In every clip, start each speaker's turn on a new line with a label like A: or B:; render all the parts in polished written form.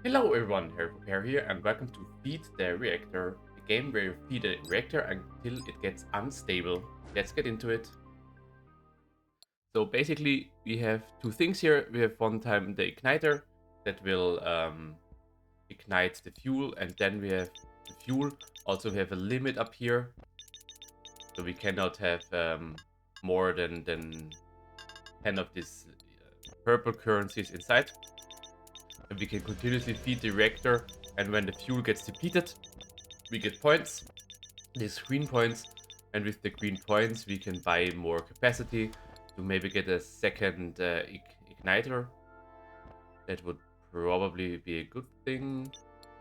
A: Hello everyone, Harry Prepare here and welcome to Feed the Reactor, a game where you feed a reactor until it gets unstable. Let's get into it. So basically we have two things here. We have one time the igniter that will ignite the fuel, and then we have the fuel. Also we have a limit up here, so we cannot have more than 10 of these purple currencies inside. And we can continuously feed the reactor, and when the fuel gets depleted, we get points, these green points, and with the green points we can buy more capacity to maybe get a second igniter. That would probably be a good thing.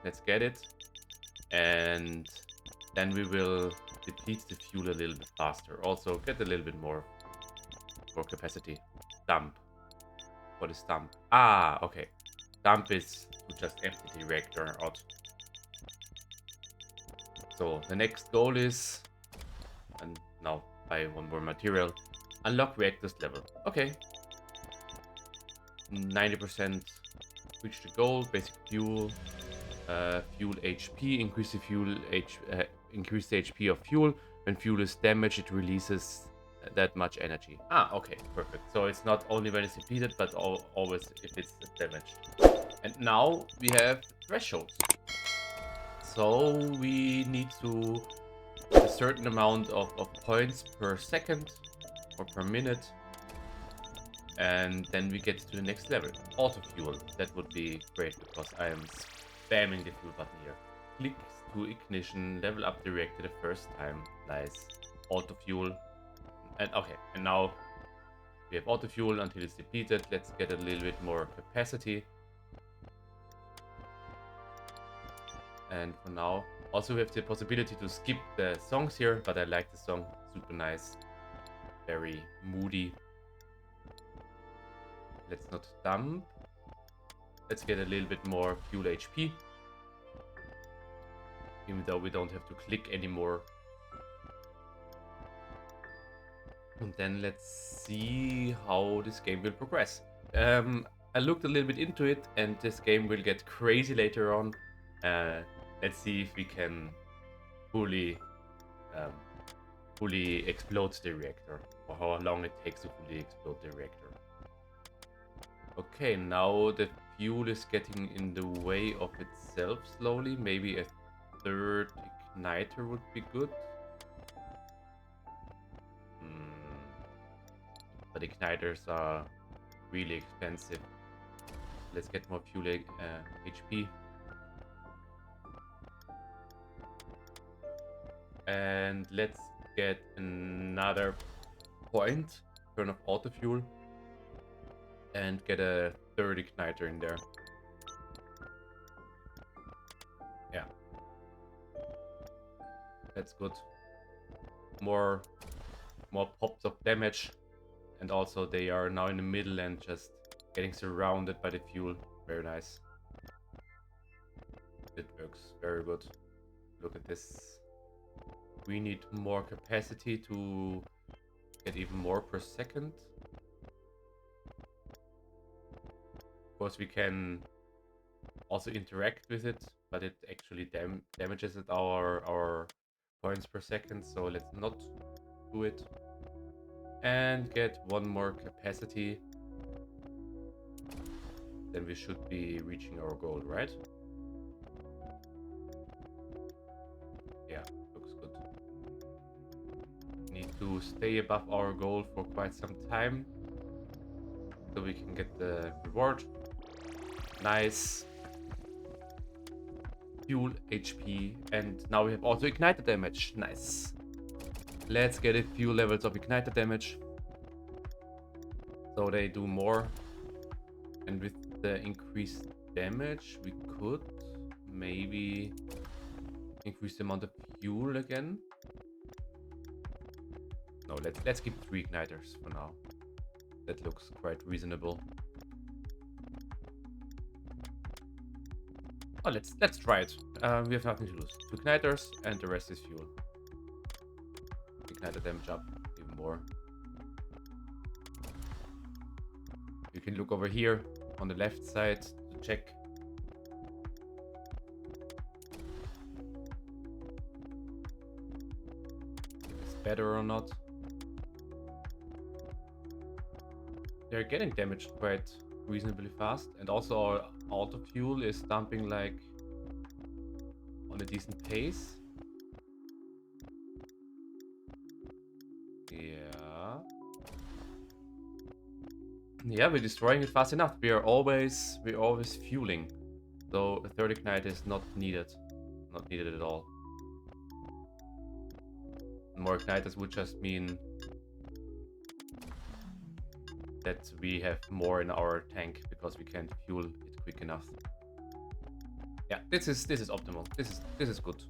A: Let's get it, and then we will deplete the fuel a little bit faster. Also get a little bit more capacity. Dump. What is dump? Ah, okay. Dump is to just empty the reactor out. So the next goal is, and now buy one more material, unlock reactors level. Okay. 90% reach the goal. Basic fuel, fuel HP, increase the increase the HP of fuel. When fuel is damaged, it releases that much energy. Ah, okay, perfect. So it's not only when it's depleted, but always if it's damaged. And now we have thresholds. So we need to a certain amount of points per second or per minute, and then we get to the next level. Auto fuel. That would be great because I am spamming the fuel button here. Click to ignition, level up the reactor the first time. Nice. Auto fuel. And okay, and now we have auto fuel until it's depleted. Let's get a little bit more capacity. And for now, also we have the possibility to skip the songs here, but I like the song. Super nice. Very moody. Let's not dump. Let's get a little bit more fuel HP. Even though we don't have to click anymore. And then let's see how this game will progress. I looked a little bit into it, and this game will get crazy later on. Let's see if we can fully explode the reactor, or how long it takes to fully explode the reactor. Okay, now the fuel is getting in the way of itself slowly. Maybe a third igniter would be good. But igniters are really expensive. Let's get more fuel HP. And let's get another point, turn off auto fuel, and get a third igniter in there. Yeah, that's good. More pops of damage, and also they are now in the middle and just getting surrounded by the fuel. Very nice. It works very good. Look at this. We need more capacity to get even more per second. Of course, we can also interact with it, but it actually damages it our points per second. So let's not do it. And get one more capacity. Then we should be reaching our goal, right? Yeah, looks good. Need to stay above our goal for quite some time so we can get the reward. Nice. Fuel HP, and now we have also igniter damage. Nice. Let's get a few levels of igniter damage so they do more. And with the increased damage we could maybe increase the amount of fuel again. No, let's keep 3 igniters for now. That looks quite reasonable. Oh, let's try it. We have nothing to lose. 2 igniters and the rest is fuel. Igniter damage up even more. You can look over here on the left side to check better or not. They're getting damaged quite reasonably fast, and also our auto fuel is dumping like on a decent pace. Yeah. Yeah, we're destroying it fast enough. We're always fueling. So a third ignite is not needed. Not needed at all. More igniters would just mean that we have more in our tank because we can't fuel it quick enough. Yeah, this is optimal. This is good.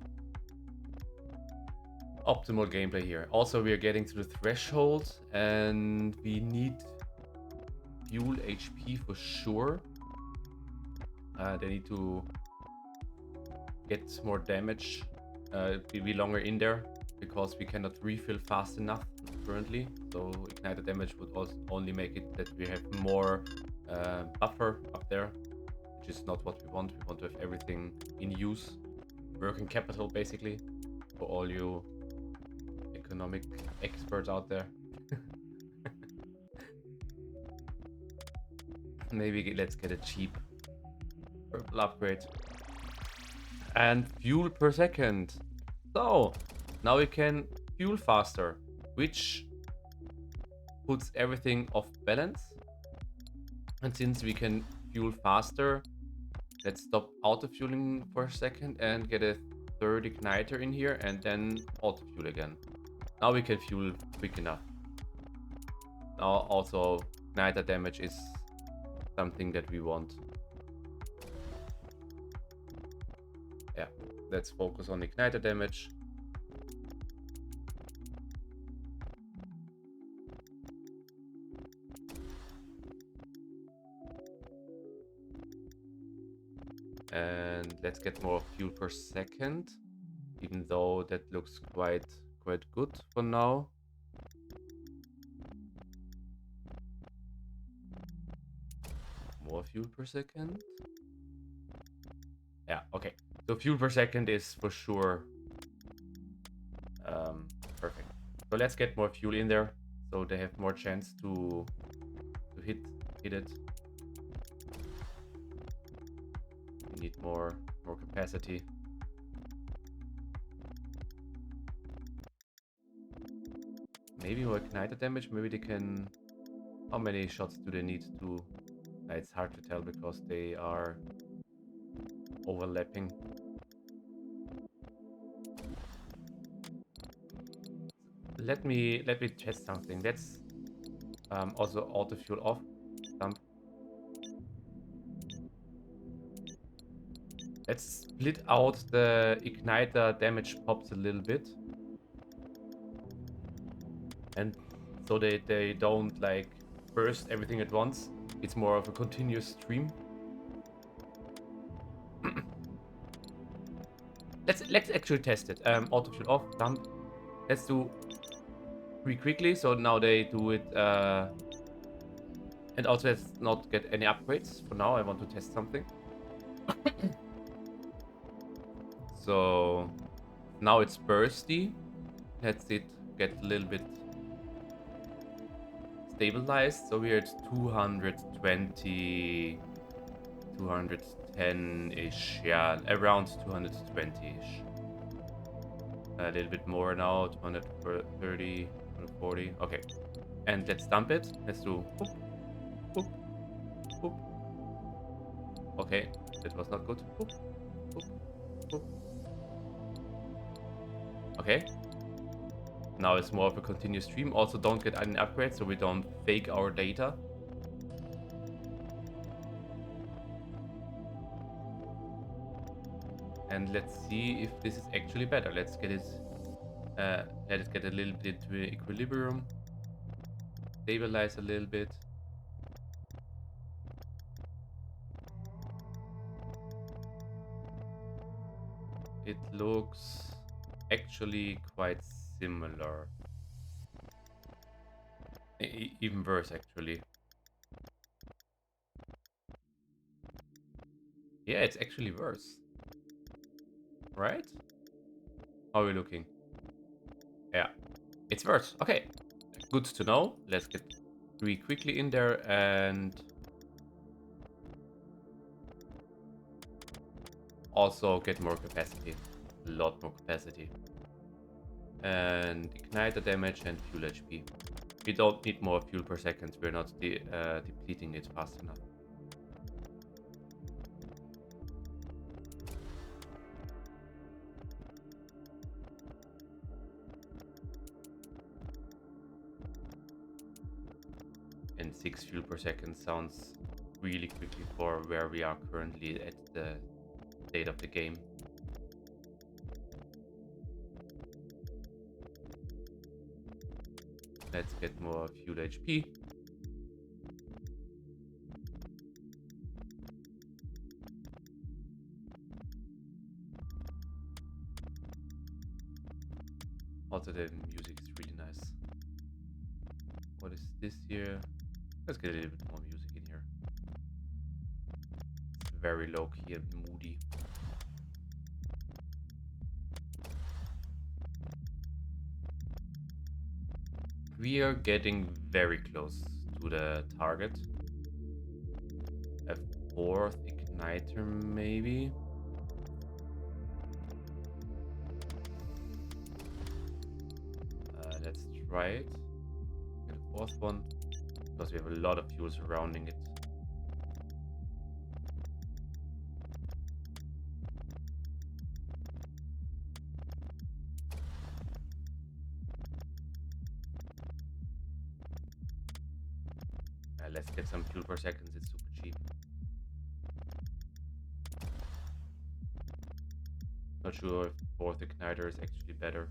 A: Optimal gameplay here. Also, we are getting to the threshold and we need fuel HP for sure. They need to get more damage, be longer in there because we cannot refill fast enough currently. So igniter damage would also only make it that we have more buffer up there, which is not what we want. We want to have everything in use, working capital basically, for all you economic experts out there. Maybe let's get a cheap purple upgrade. And fuel per second. So now we can fuel faster, which puts everything off balance. And since we can fuel faster, let's stop auto fueling for a second and get a third igniter in here and then auto fuel again. Now we can fuel quick enough. Now also igniter damage is something that we want. Yeah, let's focus on igniter damage. And let's get more fuel per second, even though that looks quite good for now. More fuel per second. Yeah, okay. So fuel per second is for sure perfect. So let's get more fuel in there so they have more chance to hit it. We need more capacity. Maybe more igniter damage. Maybe they can. How many shots do they need to? It's hard to tell because they are overlapping. Let me test something. Let's also auto fuel off. Dump. Let's split out the igniter damage pops a little bit, and so they don't like burst everything at once. It's more of a continuous stream. Let's actually test it. Auto fuel off. Dump. Let's do pretty quickly. So now they do it. And also let's not get any upgrades for now. I want to test something. So now it's bursty. Let's it get a little bit stabilized. So we're at 220, 210-ish. Yeah, around 220-ish. A little bit more now, 230, 240. Okay. And let's dump it. Let's do boop, boop, boop. Okay, that was not good. Boop, boop, boop. Okay. Now it's more of a continuous stream. Also, don't get any upgrades so we don't fake our data. And let's see if this is actually better. Let's get it. Let it get a little bit into equilibrium. Stabilize a little bit. It looks actually quite similar. Even worse, actually. Yeah, it's actually worse. Right? How are we looking? Yeah. It's worse. Okay, good to know. Let's get 3 quickly in there and also get more capacity. A lot more capacity. And igniter damage and fuel HP. We don't need more fuel per second. We're not depleting it fast enough. And 6 fuel per second sounds really quickly for where we are currently at the state of the game. Let's get more fuel HP. Also, the music is really nice. What is this here? Let's get a little bit more music in here. It's very low key and moody. We are getting very close to the target. A 4th igniter, maybe. Let's try it. Get a 4th one. Because we have a lot of fuel surrounding it. Let's get some fuel per second, it's super cheap. Not sure if 4th igniter is actually better.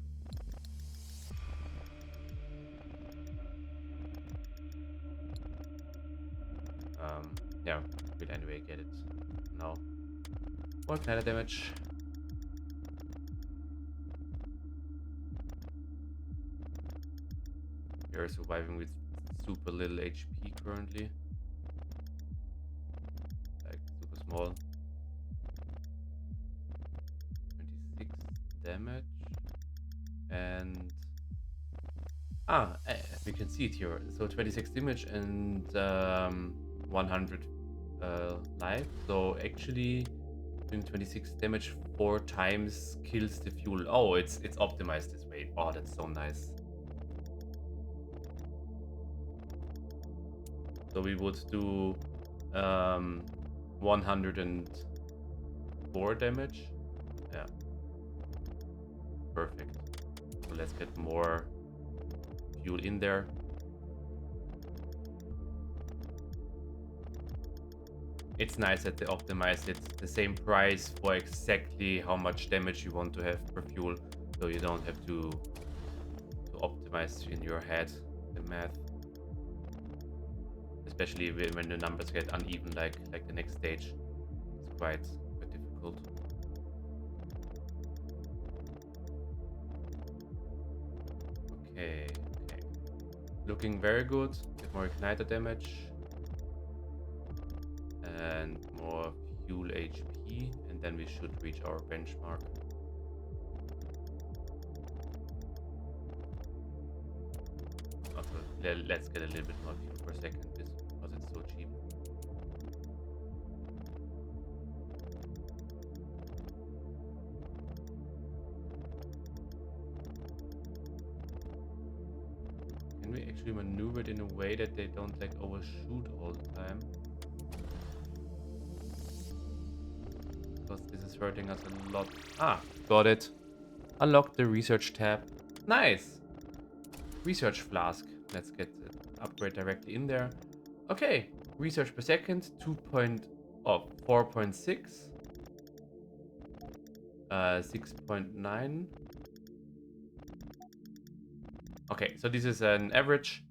A: Yeah, we'll anyway get it now. 4 igniter damage. We are surviving with super little HP currently. Like super small. 26 damage. And we can see it here. So 26 damage and 100 life. So actually doing 26 damage 4 times kills the fuel. Oh, it's optimized this way. Oh, that's so nice. So we would do 104 damage. Yeah. Perfect. So let's get more fuel in there. It's nice that they optimize it the same price for exactly how much damage you want to have per fuel. So you don't have to optimize in your head the math. Especially when the numbers get uneven like the next stage. It's quite difficult. Okay. Looking very good. Get more igniter damage. And more fuel HP. And then we should reach our benchmark. Also, let's get a little bit more fuel per second because it's so cheap. Can we actually maneuver it in a way that they don't like overshoot all the time? Because this is hurting us a lot. Got it. Unlock the research tab. Nice. Research flask. Let's get the upgrade directly in there. Okay. Research per second. 4.6. 6.9. Okay, so this is an average.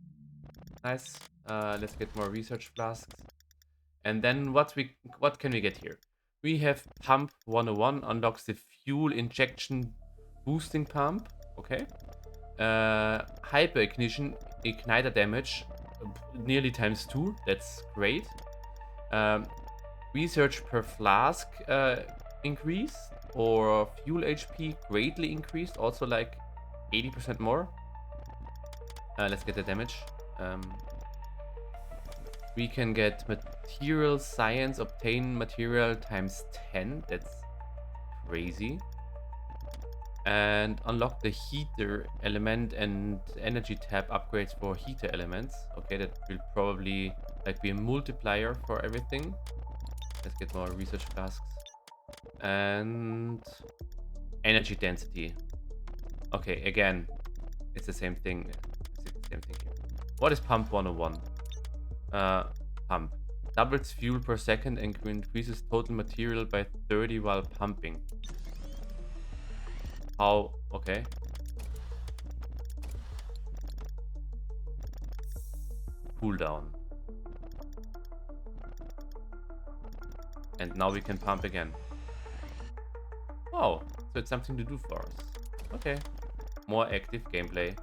A: Nice. Let's get more research flasks. And then what can we get here? We have pump 101 unlocks the fuel injection boosting pump. Okay. Hyper ignition igniter damage nearly ×2. That's great. Research per flask increase or fuel HP greatly increased, also like 80% more. Let's get the damage. We can get material science, obtain material times 10. That's crazy. And unlock the heater element and energy tab upgrades for heater elements. Okay, that will probably like be a multiplier for everything. Let's get more research flasks. And energy density. Okay, again, it's the same thing. It's the same thing here. What is pump 101? Pump. Doubles fuel per second and increases total material by 30 while pumping. How? Okay. Cooldown. And now we can pump again. Oh, so it's something to do for us. Okay. More active gameplay.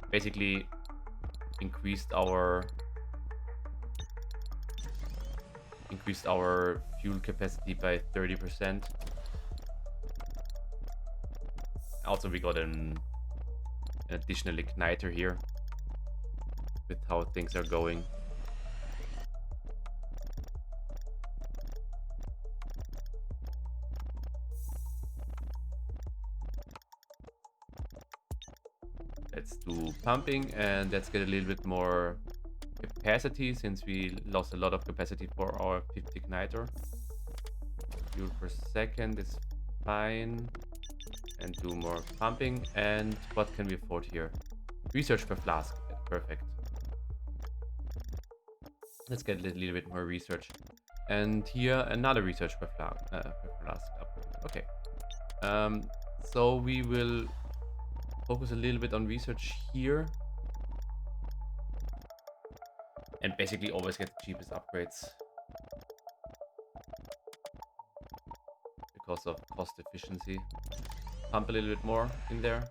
A: Basically increased our fuel capacity by 30%. Also, we got an additional igniter here with how things are going. Let's do pumping and let's get a little bit more capacity since we lost a lot of capacity for our 5th igniter. Fuel per second is fine. And do more pumping. And what can we afford here? Research per flask. Perfect. Let's get a little bit more research. And here another research per flask upgrade. Okay. So we will focus a little bit on research here. And basically always get the cheapest upgrades. Because of cost efficiency. Pump a little bit more in there.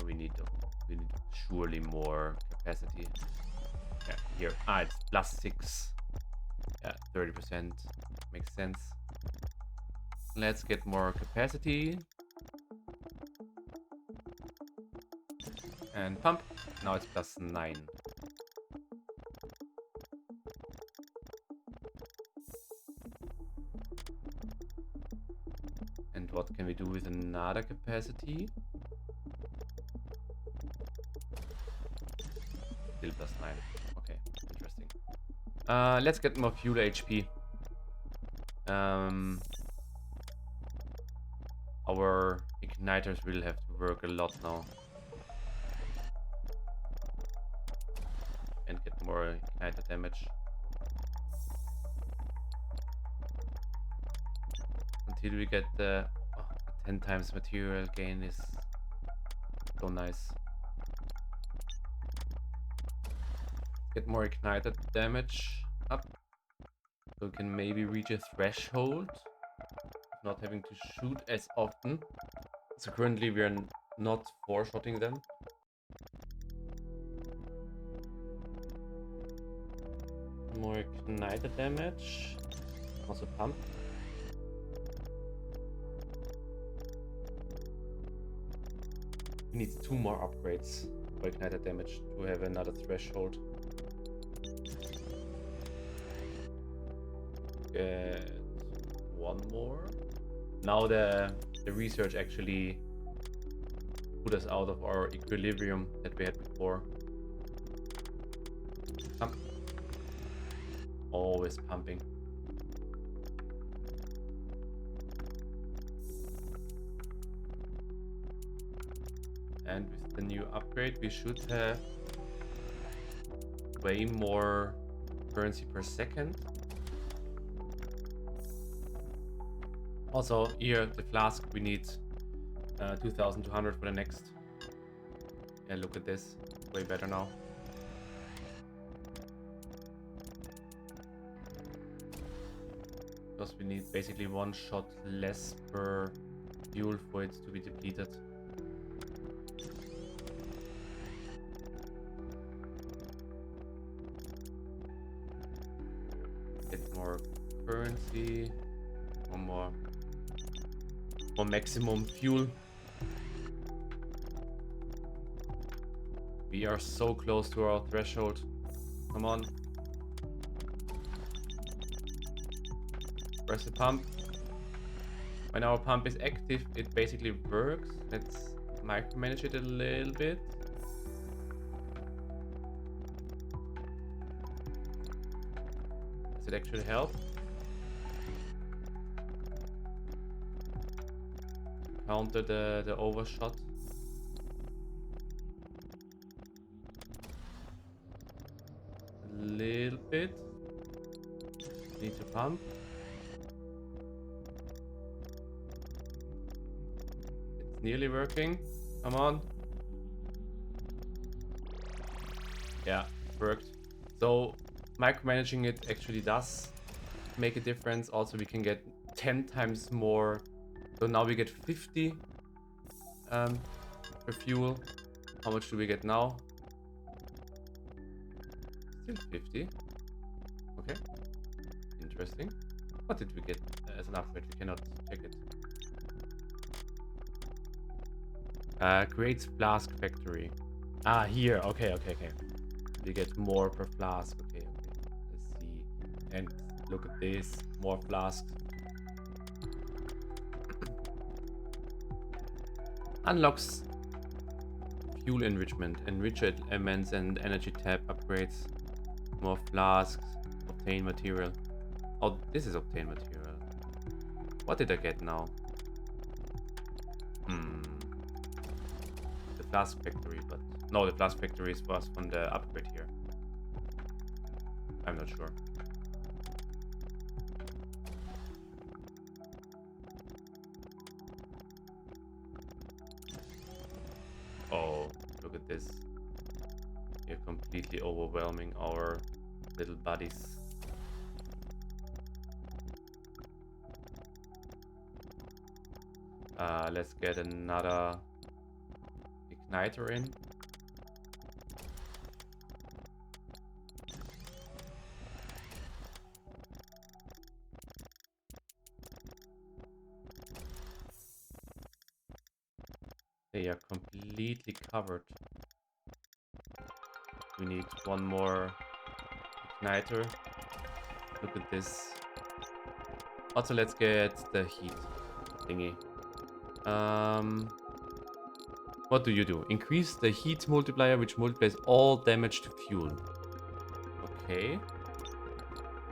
A: We need surely more capacity. Yeah, here. It's +6. Yeah, 30%. Makes sense. Let's get more capacity. And pump. Now it's +9. And what can we do with another capacity? Still +9. Okay, interesting. Let's get more fuel HP. Our igniters will have to work a lot now. And get more igniter damage. Until we get the 10 times material gain is so nice. Get more igniter damage up. So we can maybe reach a threshold. Not having to shoot as often. So currently we are not 4-shotting them. More igniter damage. Also pump. We need 2 more upgrades for igniter damage to have another threshold. Get 1 more. Now the research actually put us out of our equilibrium that we had before. Pump. Always pumping. And with the new upgrade, we should have way more currency per second. Also, here, the flask, we need 2,200 for the next. Yeah, look at this. Way better now. Because we need basically 1 shot less per fuel for it to be depleted. Get more currency. One more. For maximum fuel. We are so close to our threshold. Come on. Press the pump. When our pump is active, it basically works. Let's micromanage it a little bit. Does it actually help? Counter the overshot. A little bit. Need to pump. It's nearly working. Come on. Yeah, it worked. So micromanaging it actually does make a difference. Also, we can get 10 times more. So now we get 50 per fuel. How much do we get now? Still 50. Okay. Interesting. What did we get as an upgrade? We cannot check it. Creates flask factory. Ah, here. Okay. We get more per flask. Okay. Let's see. And look at this. More flasks. Unlocks fuel enrichment. Enrich elements and energy tab upgrades. More flasks. Obtain material. Oh, this is obtain material. What did I get now? The flask factory, but no, the flask factory was from the upgrade here. I'm not sure. Oh, look at this. You're completely overwhelming our little buddies. Let's get another igniter in. They are completely covered. We need one more igniter. Look at this. Also, let's get the heat thingy. What do? Increase the heat multiplier, which multiplies all damage to fuel. Okay.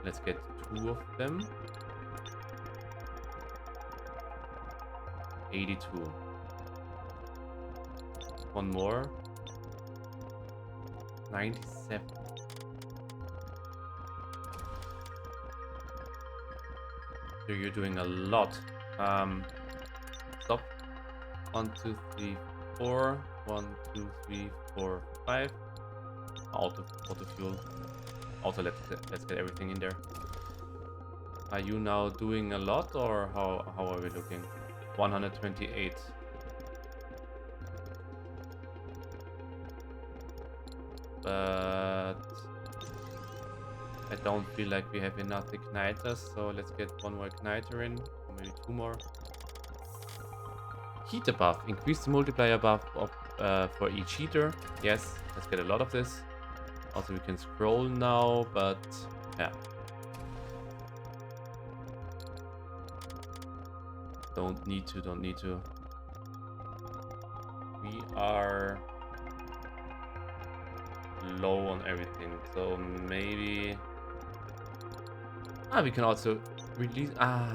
A: Let's get 2 of them. 82. One more. 97. So you're doing a lot. Stop. 1, 2, 3, 4. 1, 2, 3, 4, 5. Auto fuel. Also, let's get everything in there. Are you now doing a lot, or how are we looking? 128. But I don't feel like we have enough igniters, so let's get one more igniter in, or maybe 2 more. Heater buff. Increase the multiplier buff for each heater. Yes, let's get a lot of this. Also, we can scroll now, but yeah. Don't need to. We are low on everything, so maybe... we can also release...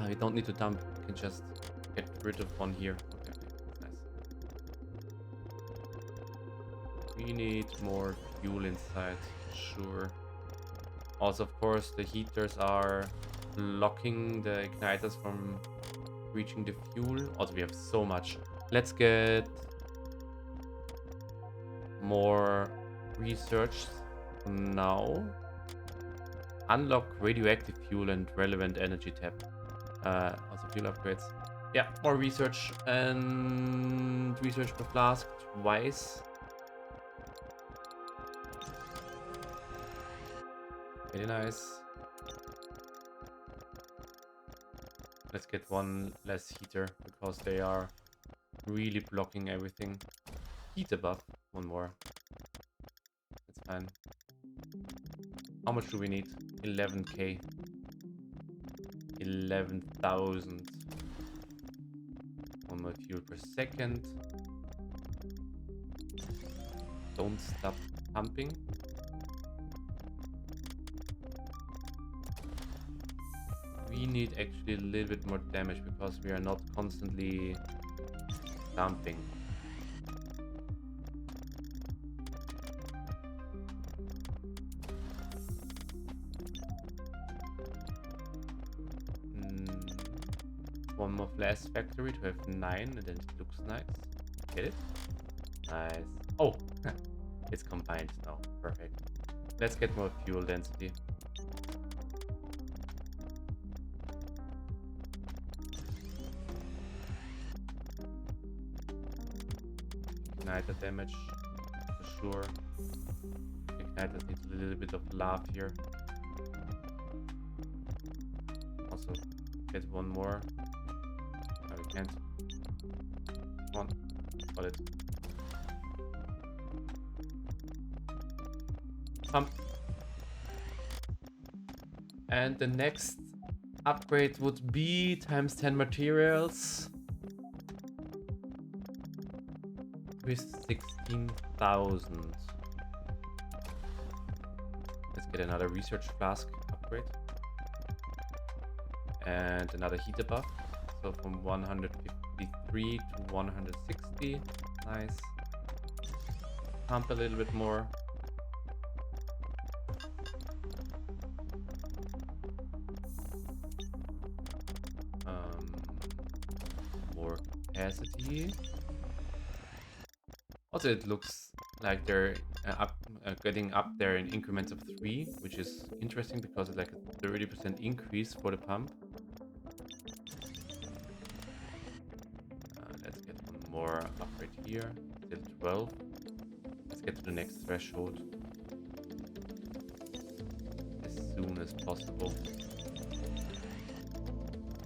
A: we don't need to dump. We can just get rid of one here. Okay, that's nice. We need more fuel inside, sure. Also, of course, the heaters are blocking the igniters from reaching the fuel. Also, we have so much. Let's get more research now. Unlock radioactive fuel and relevant energy tab. Also fuel upgrades. Yeah, more research and research per flask twice. Very nice. Let's get one less heater because they are really blocking everything. Heater buff, one more. That's fine. How much do we need? 11k. 11,000. One more fuel per second. Don't stop pumping. We need actually a little bit more damage because we are not constantly dumping. One more flash factory to have 9 and then it looks nice. Get it? Nice. Oh! It's combined now. Perfect. Let's get more fuel density. Igniter damage for sure. Igniter needs a little bit of love here. Also get one more. No, we can't. One. Got it. Pump. And the next upgrade would be times 10 materials. With 16,000. Let's get another research flask upgrade. And another heater buff. So from 153 to 160. Nice. Pump a little bit more. More capacity. Also, it looks like they're getting up there in increments of 3, which is interesting because it's like a 30% increase for the pump. Let's get one more upgrade here. Still 12. Let's get to the next threshold as soon as possible.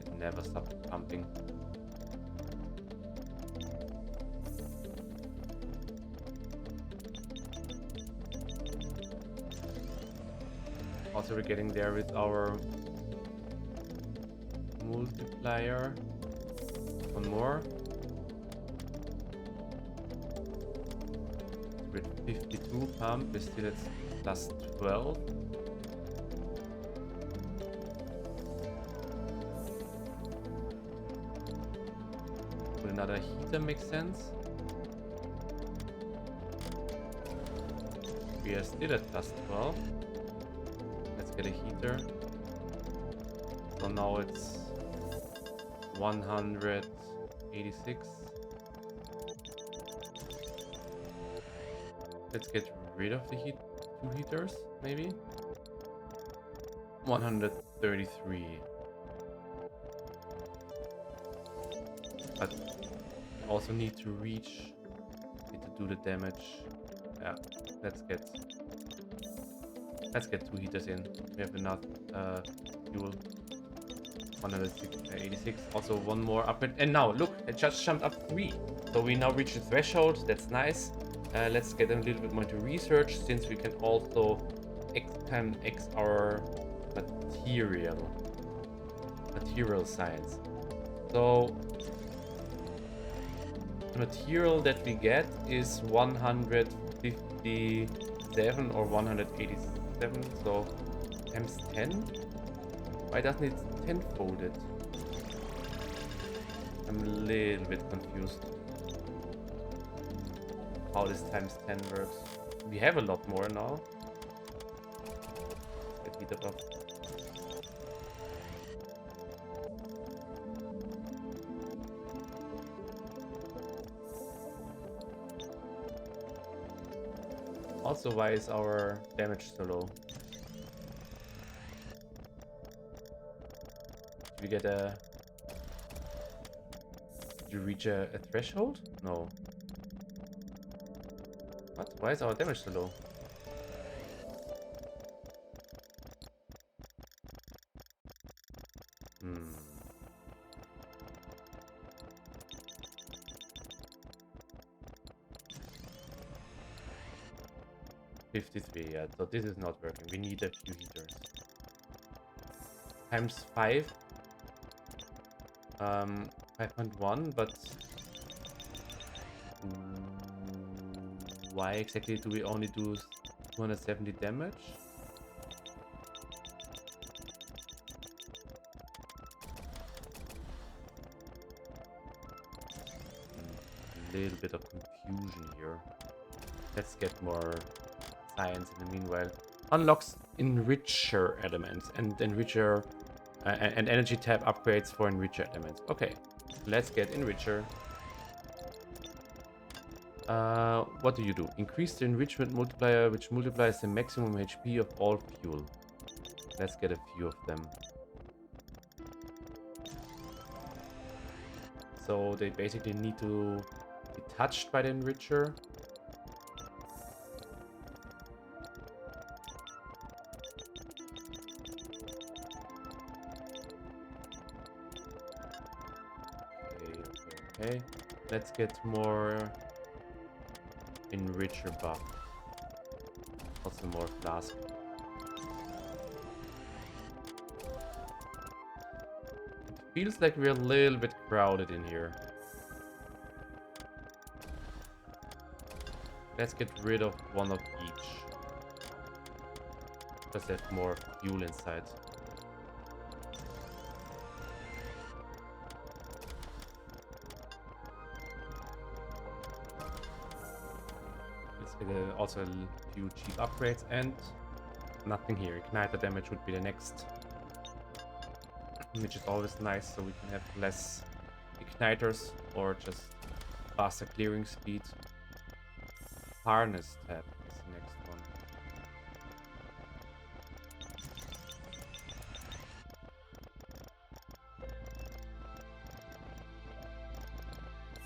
A: It never stops pumping. Also, we're getting there with our multiplier. One more. With 52 pump, we're still at plus 12. Would another heater make sense? We are still at plus 12. Get a heater. So now it's 186. Let's get rid of the two heaters, maybe. 133. But we also need to do the damage. Yeah, let's get 2 heaters in. We have enough fuel. 186. Also one more upgrade. And now, look, it just jumped up 3. So we now reach the threshold. That's nice. Let's get a little bit more into research, since we can also X our material science. So the material that we get is 157 or 187. So times 10. Why doesn't it 10-fold it? I'm a little bit confused how this times 10 works. We have a lot more now. Get heater buff. Also, why is our damage so low? Did we get a... Did we reach a threshold? No. What? Why is our damage so low? 53, yeah, so this is not working. We need a few heaters. Times 5. 5.1, but why exactly do we only do 270 damage? A little bit of confusion here. Let's get more science in the meanwhile. Unlocks enricher elements and enricher and energy tab upgrades for enricher elements. Okay, let's get enricher. What do you do? Increase the enrichment multiplier, which multiplies the maximum HP of all fuel. Let's get a few of them. So they basically need to be touched by the enricher. Okay. Let's get more enricher buff. Also more flask. It feels like we're a little bit crowded in here. Let's get rid of one of each. Just have more fuel inside. Also a few cheap upgrades and nothing here. Igniter damage would be the next, which is always nice, so we can have less igniters or just faster clearing speed. Harness tab is the next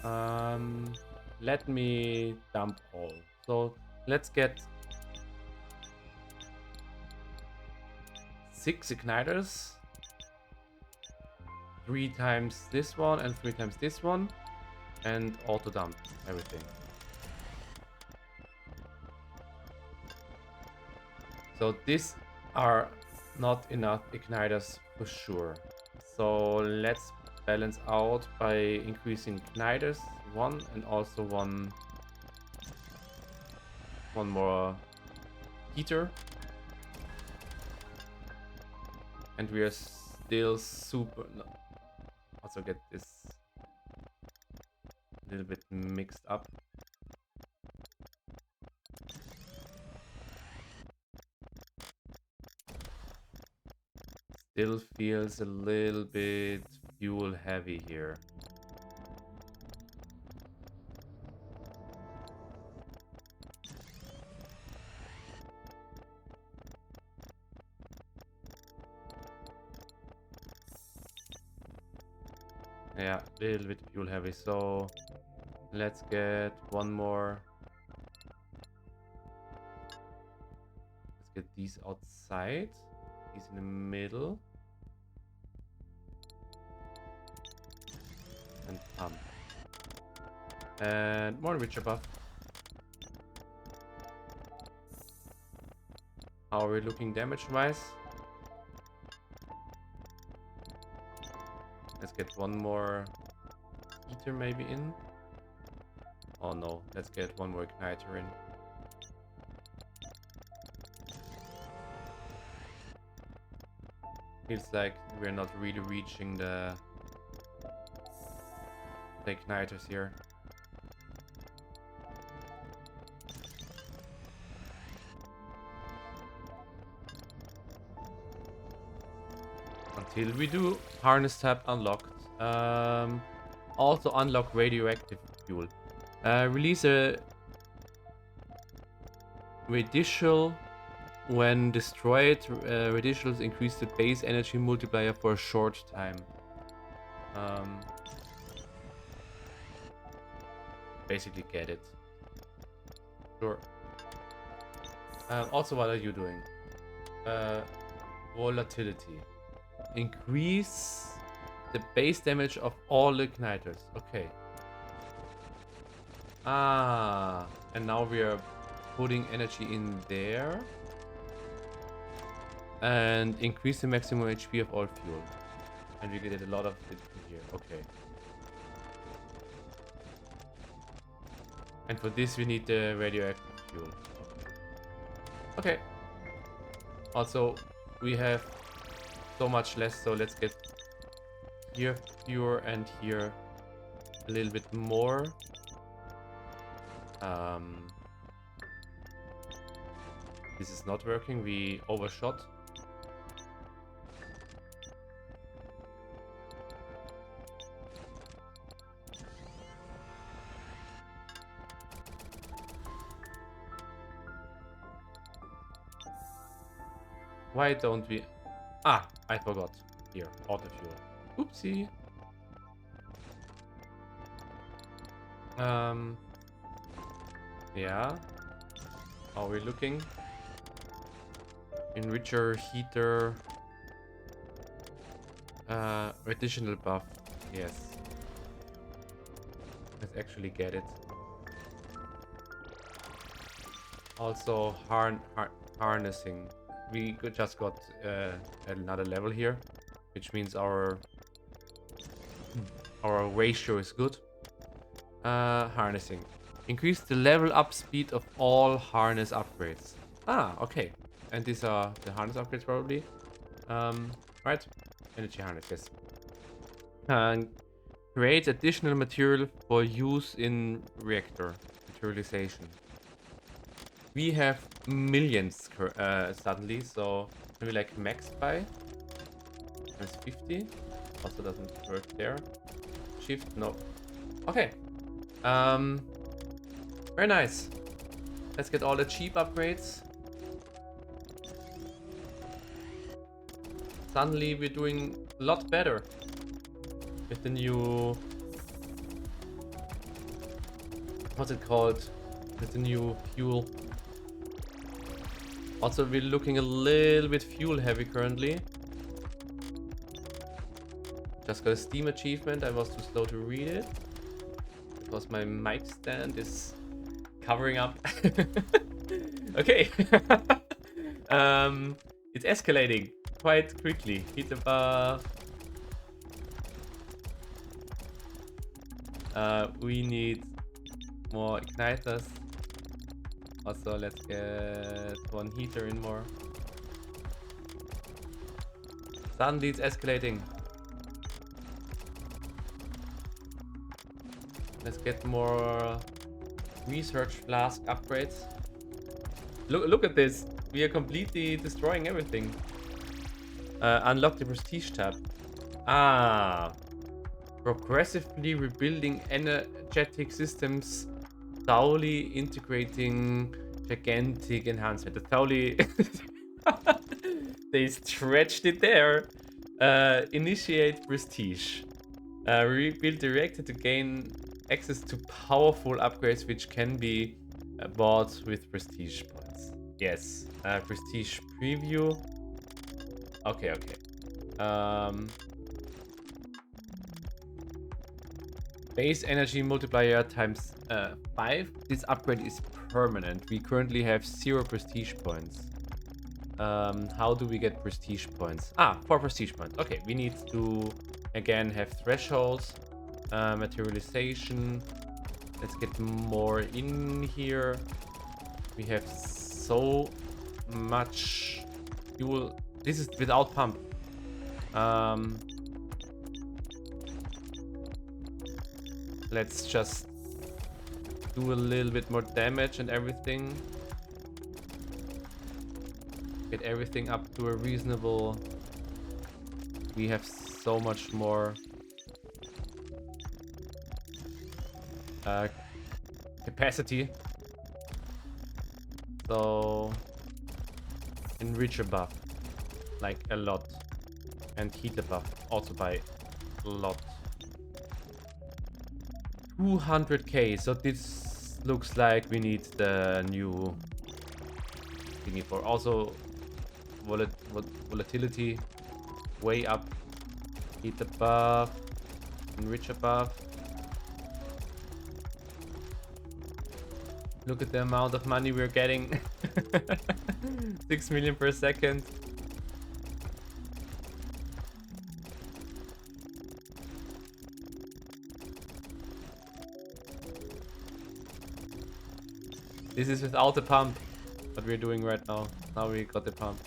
A: one. Let me dump all. So let's get 6 igniters. 3 times this one and 3 times this one. And auto dump everything. So these are not enough igniters for sure. So let's balance out by increasing igniters 1 and also one more heater. And we are still super... No. Also get this a little bit mixed up. Still feels a little bit fuel heavy here. Yeah, a little bit fuel heavy, so let's get one more. Let's get these outside, these in the middle. And pump. And more Witcher buff. How are we looking damage-wise? Let's get one more heater maybe in. Oh no, let's get one more igniter in. Feels like we're not really reaching the igniters here. Until we do. Harness tab unlocked. Also unlock radioactive fuel. Release a radicial when destroyed. Radicials increase the base energy multiplier for a short time. Basically get it. Sure. Also, what are you doing? Volatility. Increase the base damage of all igniters. Okay. Ah, and now we are putting energy in there. And increase the maximum HP of all fuel. And we get a lot of it in here. Okay. And for this we need the radioactive fuel. Okay. Also, we have so much less, so let's get here fewer and here a little bit more. This is not working. We overshot. Why don't we... Ah, I forgot. Here, auto fuel. Oopsie. Yeah. How are we looking? Enricher, heater. Additional buff. Yes. Let's actually get it. Also, harnessing. We just got another level here, which means our ratio is good. Harnessing. Increase the level up speed of all harness upgrades. Ah, okay. And these are the harness upgrades probably. Right? Energy harness, yes. And create additional material for use in reactor materialization. We have millions suddenly, so can we like max by? That's 50. Also doesn't work there. Shift, no. Okay. Very nice. Let's get all the cheap upgrades. Suddenly we're doing a lot better with the new... What's it called? With the new fuel. Also, we're looking a little bit fuel heavy currently. Just got a Steam achievement. I was too slow to read it because my mic stand is covering up. Okay. It's escalating quite quickly. Hit above. We need more igniters. Also, let's get one heater in more. Suddenly it's escalating. Let's get more research flask upgrades. Look at this. We are completely destroying everything. Unlock the prestige tab. Ah. Progressively rebuilding energetic systems. Thoroughly integrating gigantic enhancement. The thoroughly... They stretched it there. Initiate prestige. Rebuild the reactor to gain access to powerful upgrades which can be bought with prestige points. Yes. Prestige preview. Okay. Base energy multiplier times 5. This upgrade is permanent. We currently have 0 prestige points. How do we get prestige points? 4 prestige points. Okay, we need to again have thresholds, materialization. Let's get more in here. We have so much fuel. This is without pump. Let's just do a little bit more damage and everything. Get everything up to a reasonable... We have so much more capacity. So enrich a buff, like a lot. And heat the buff also by a lot. 200k, so this looks like we need the new thingy for. Also volatility way up. Heat the buff, enrich a buff. Look at the amount of money we're getting. 6 million per second. This is without the pump. What we're doing right now. Now we got the pump.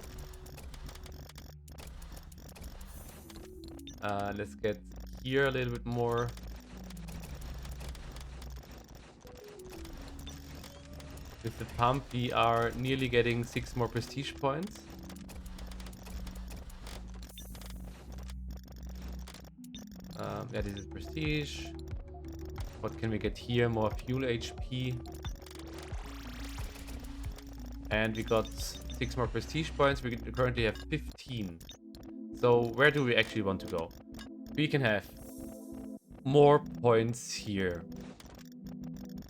A: Let's get here a little bit more. With the pump, we are nearly getting 6 more prestige points. Yeah, this is prestige. What can we get here? More fuel HP. And we got 6 more prestige points. We currently have 15. So where do we actually want to go? We can have more points here.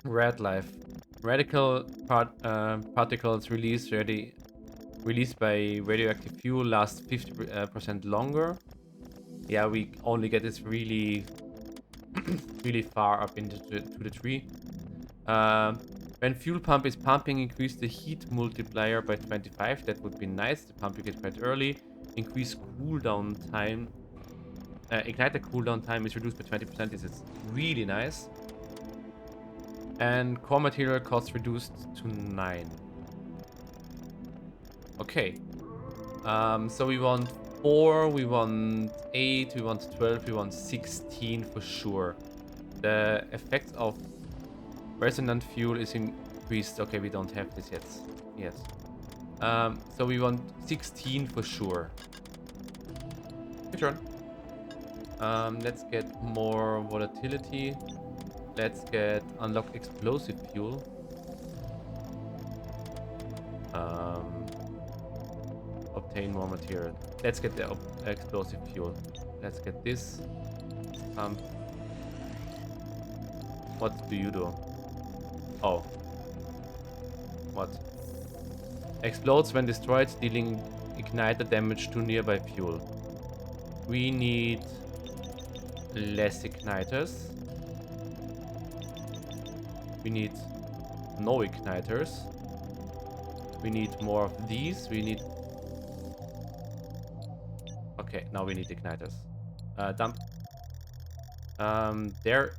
A: Red life. Radical particles released by radioactive fuel last 50% longer. Yeah, we only get this really really far up into the tree. When fuel pump is pumping, increase the heat multiplier by 25. That would be nice. The pump you get quite early. Increase cooldown time. Igniter cooldown time is reduced by 20%. This is really nice. And core material cost reduced to 9. Okay. So we want 4, we want 8, we want 12, we want 16 for sure. The effect of resonant fuel is increased. Okay, we don't have this yet. Yes. So we want 16 for sure. Good turn. Let's get more volatility. Let's get unlock explosive fuel. Obtain more material. Let's get the explosive fuel. Let's get this. What do you do? Oh. What? Explodes when destroyed, dealing igniter damage to nearby fuel. We need less igniters. We need no igniters. We need more of these. We need... Okay, now we need igniters. Dump. There.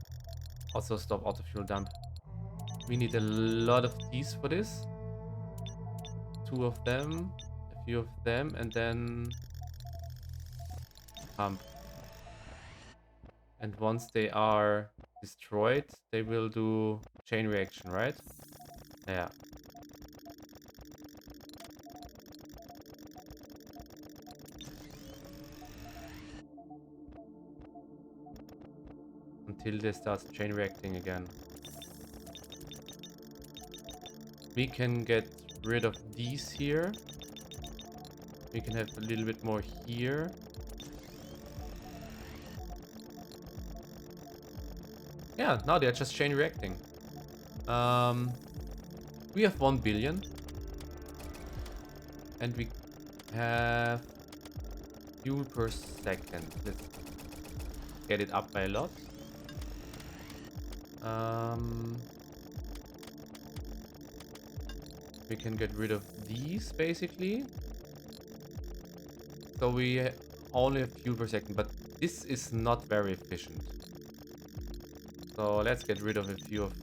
A: Also stop auto fuel dump. We need a lot of these for this. 2 of them. A few of them. And then... pump. And once they are destroyed, they will do chain reaction, right? Yeah. Until they start chain reacting again. We can get rid of these here. We can have a little bit more here. Yeah, now they're just chain reacting. We have 1 billion. And we have fuel per second. Let's get it up by a lot. We can get rid of these basically. So we only have fuel per second, but this is not very efficient. So let's get rid of a few of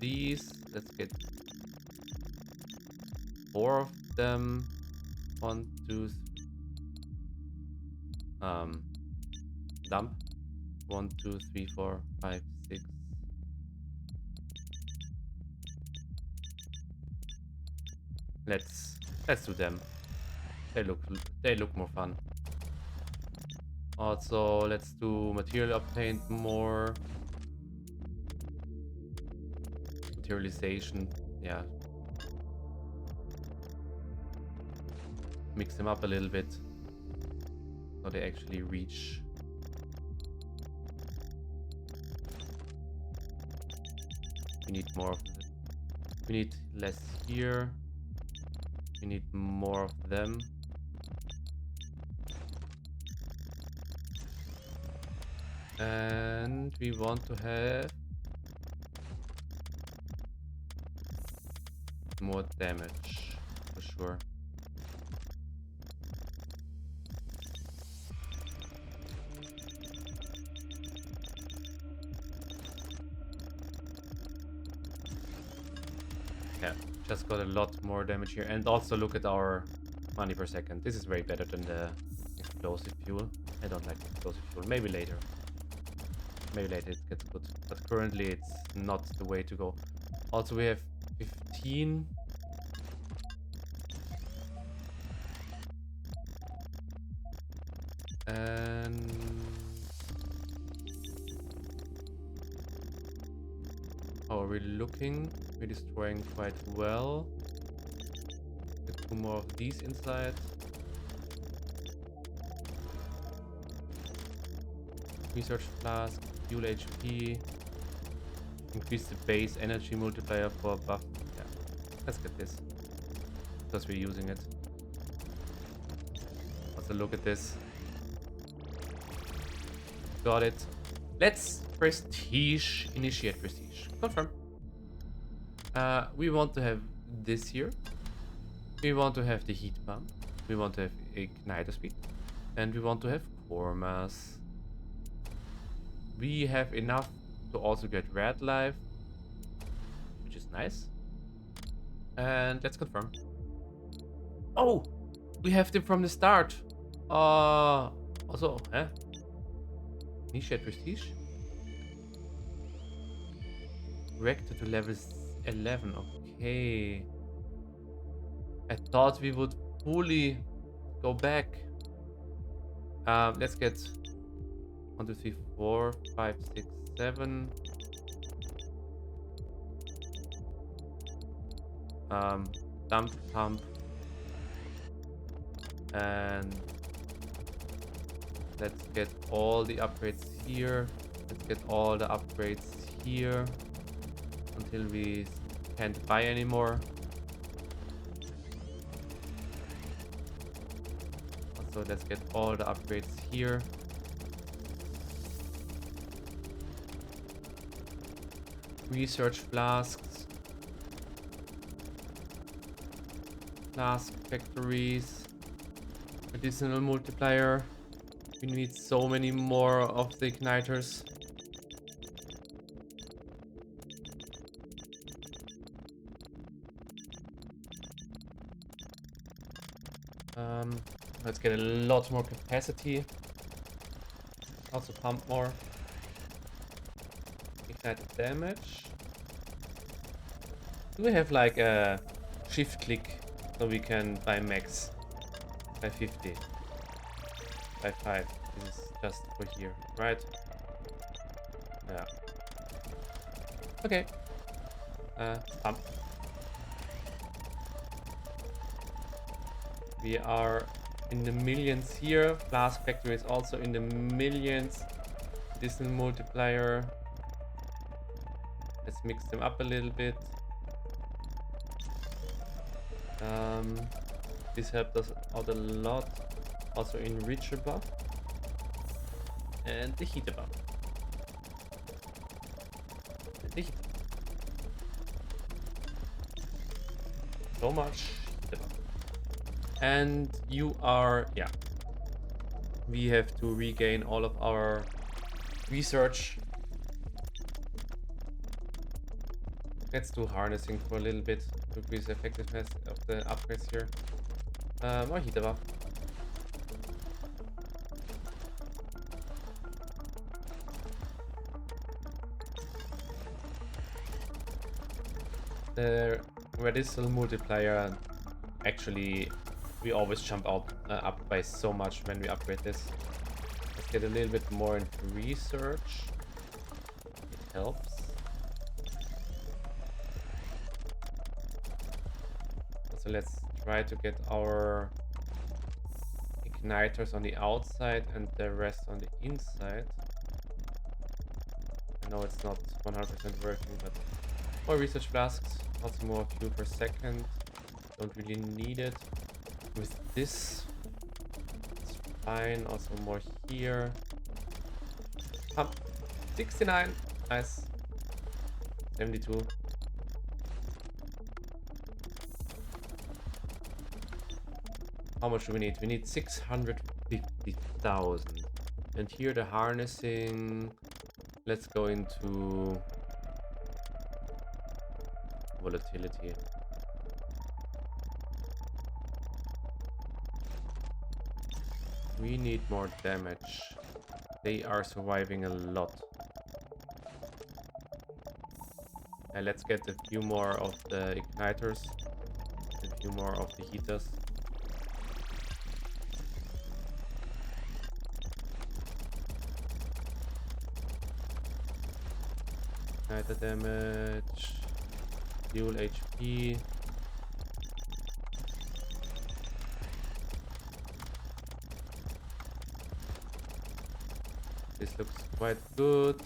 A: these. Let's get 4 of them. 1, 2, dump. 1, 2, 3, 4, 5, 6. Let's do them. They look more fun. Also, let's do material obtained more. Materialization, yeah. Mix them up a little bit so they actually reach. We need more of it. We need less here. We need more of them. And we want to have more damage for sure. Yeah, just got a lot more damage here. And also look at our money per second. This is way better than the explosive fuel. I don't like explosive fuel. Maybe later. Maybe later it gets good. But currently it's not the way to go. Also we have 15. And how are we looking? We're destroying quite well. Get 2 more of these inside. Research flask, fuel HP. Increase the base energy multiplier for buff. Yeah, let's get this. Because we're using it. Also look at this. Got it. Let's prestige. Initiate prestige. Confirm. We want to have this here. We want to have the heat pump. We want to have igniter speed. And we want to have core mass. We have enough to also get red life, which is nice. And let's confirm. Oh, we have them from the start. Also, huh? Initiate prestige. Reactor to level 11. Okay. I thought we would fully go back. Let's get 1, 2, 3, 4, 5, 6, 7. Dump pump. And let's get all the upgrades here. Let's get all the upgrades here until we can't buy anymore. So let's get all the upgrades here. Research flasks. Flask factories. Additional multiplier. We need so many more of the igniters. Let's get a lot more capacity. Also pump more. Ignite damage. Do we have like a shift click so we can buy max by 50? By 5. This is just for here, right? Yeah. Okay. Pump. We are in the millions here. Flask factory is also in the millions. Additional multiplier. Let's mix them up a little bit. This helped us out a lot. Also enricher buff. And the heater buff. And the heater. So much heater buff. And you are, yeah. We have to regain all of our research. Let's do harnessing for a little bit to increase the effectiveness of the upgrades here. More heater buff. The medicinal multiplier, actually, we always jump out up by so much when we upgrade this. Let's get a little bit more into research. It helps. So let's try to get our igniters on the outside and the rest on the inside. I know it's not 100% working, but more research flasks, also more fuel per second. Don't really need it. With this, it's fine. Also more here. Pump 69. Nice. 72. How much do we need? We need 650,000. And here the harnessing. Let's go into volatility. We need more damage. They are surviving a lot. And let's get a few more of the igniters. A few more of the heaters. Igniter damage. Fuel HP. This looks quite good.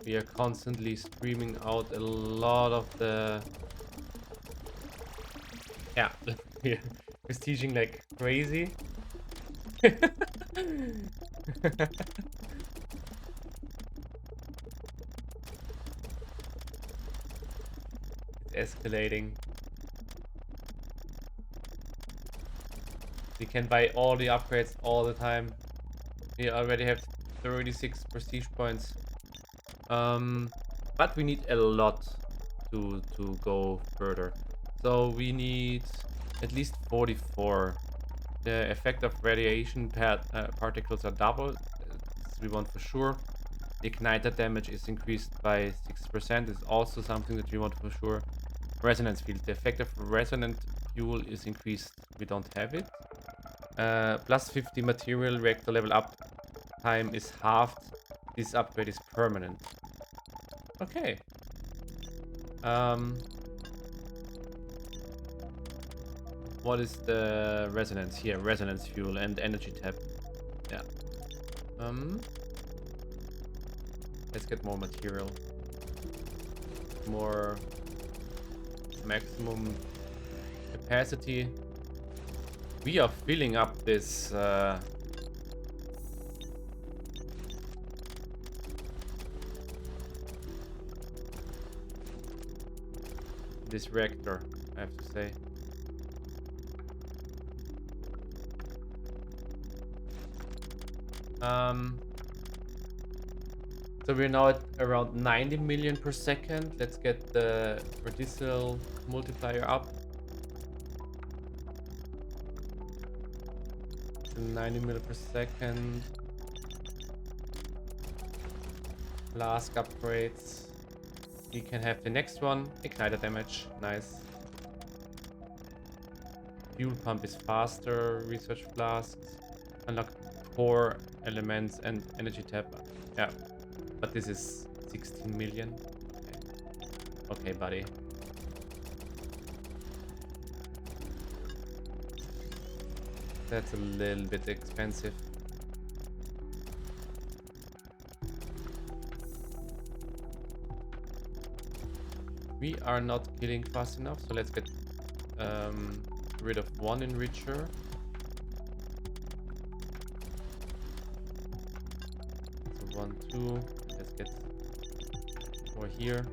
A: We are constantly streaming out a lot of the... Yeah, we're prestiging like crazy. It's escalating. We can buy all the upgrades all the time. We already have 36 prestige points. But we need a lot to go further. So we need at least 44. The effect of radiation particles are doubled. We want for sure. Igniter damage is increased by 6%. Is also something that we want for sure. Resonance field. The effect of resonant fuel is increased. We don't have it. Plus 50 material reactor level up time is halved. This upgrade is permanent. Okay. What is the resonance here? Resonance fuel and energy tab. Yeah. Let's get more material. More maximum capacity. We are filling up this this reactor, I have to say. So we're now at around 90 million per second. Let's get the radical multiplier up. 90 million per second. Flask upgrades. We can have the next one. Igniter damage. Nice. Fuel pump is faster. Research flasks. Unlock core elements and energy tab. Yeah. But this is 16 million. Okay, buddy. That's a little bit expensive. We are not killing fast enough, so let's get rid of one enricher. So 1, 2. Let's get more here.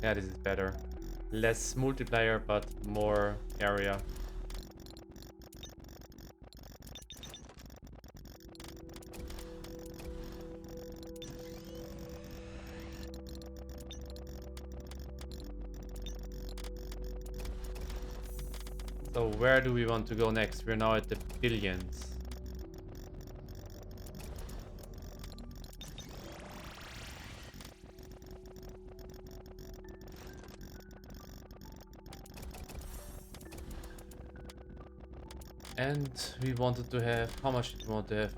A: Yeah, this is better. Less multiplier, but more area. So where do we want to go next? We're now at the billions. And we wanted to have, how much did we want to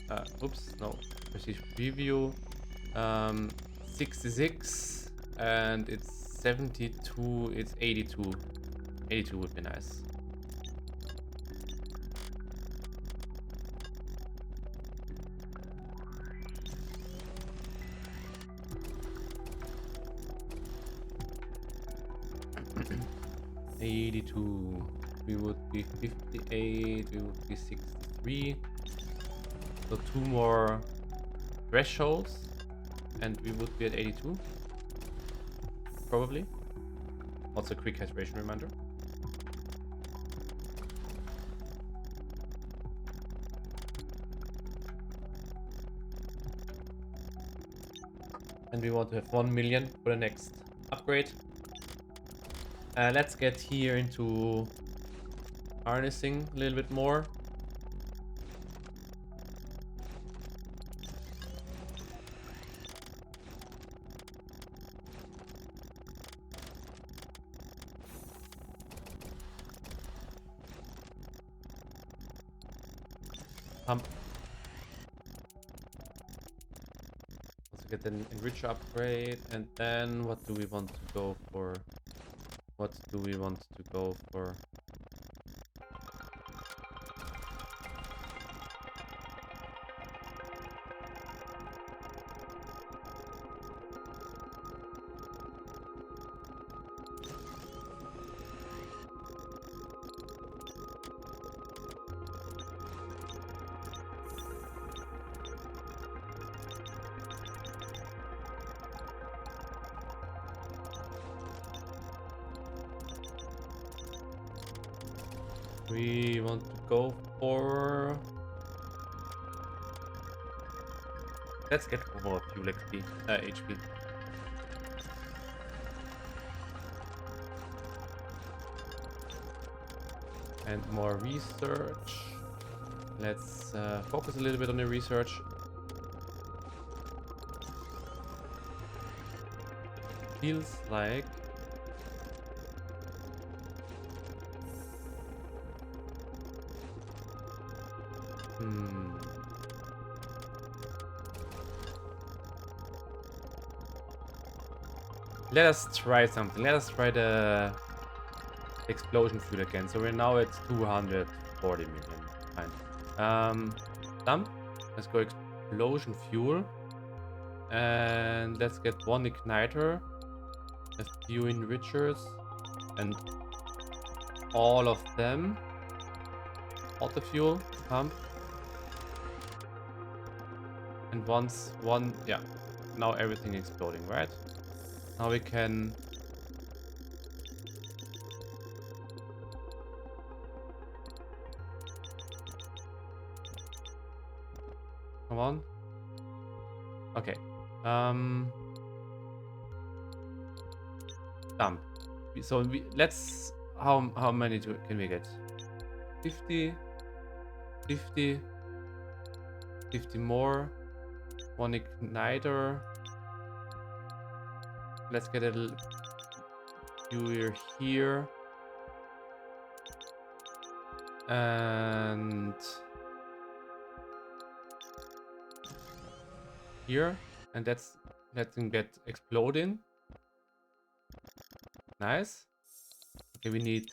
A: have? Oops, no, prestige preview. 66, and it's 72, it's 82. 82 would be nice. We would be 58, we would be 63. So 2 more thresholds and we would be at 82. Probably. Also quick hydration reminder. And we want to have 1 million for the next upgrade. Let's get here into harnessing a little bit more. Also get an enricher upgrade, and then what do we want to go for? What do we want to go for? We want to go for... Let's get more fuel XP, HP. And more research. Let's focus a little bit on the research. Feels like... Let us try something. Let us try the explosion fuel again. So we're now at 240 million. Fine. Dump. Let's go explosion fuel. And let's get 1 igniter. A few enrichers. And all of them. Auto fuel. Pump. And once one... Yeah. Now everything exploding, right? Now we can... Come on. Okay. Dump. So let's... How many can we get? 50. 50. 50 more. 1 igniter. Let's get a fuel here. And here. And let's let them get exploding. Nice. Okay, we need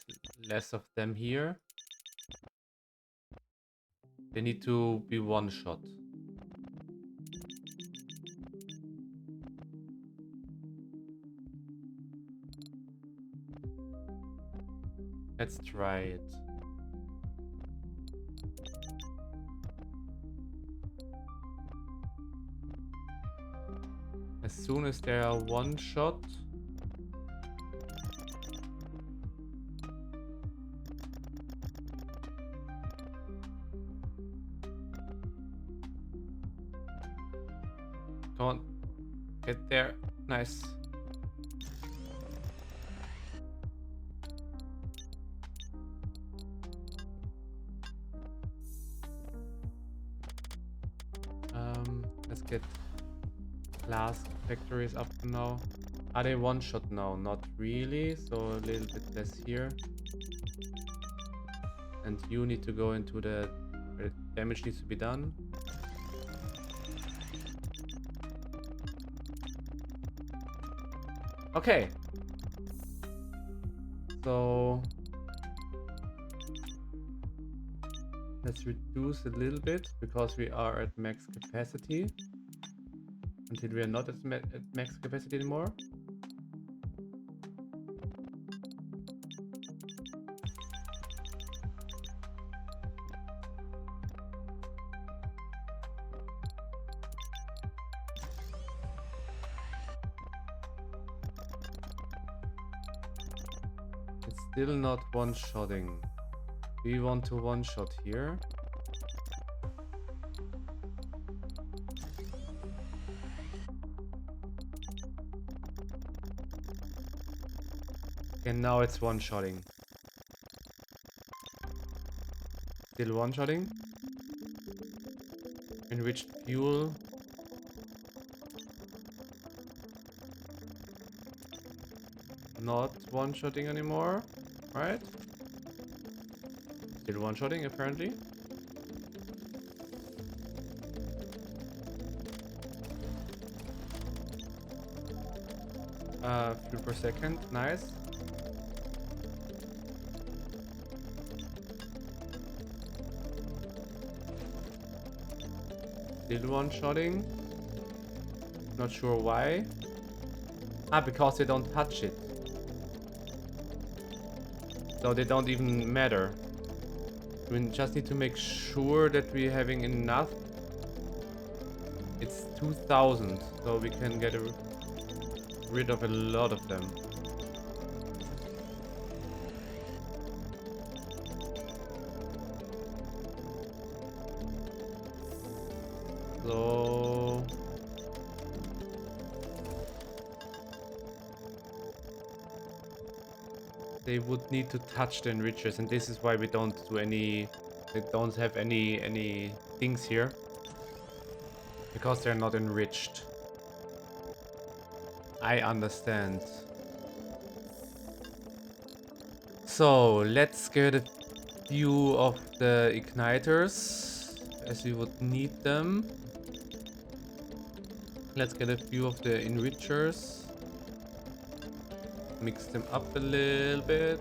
A: less of them here. They need to be one shot. Let's try it. As soon as they are one shot. Come on. Get there. Nice. Let's get glass factories up now. Are they one shot now? Not really, so a little bit less here. And you need to go into the where the damage needs to be done. Okay. So let's reduce a little bit because we are at max capacity. Until we are not at max capacity anymore.
B: still not one-shotting. We want to one-shot here. And now it's one-shotting. Still one-shotting. Enriched fuel. Not one-shotting anymore, right? Still one-shotting apparently. Fuel per second, nice. Still one-shotting. Not sure why. Ah, because they don't touch it. So they don't even matter. We just need to make sure that we're having enough. It's 2000, so we can get rid of a lot of them. So they would need to touch the enrichers, and this is why we don't do any. They don't have any things here because they're not enriched. I understand. So let's get a few of the igniters as we would need them. Let's get a few of the enrichers. Mix them up a little bit.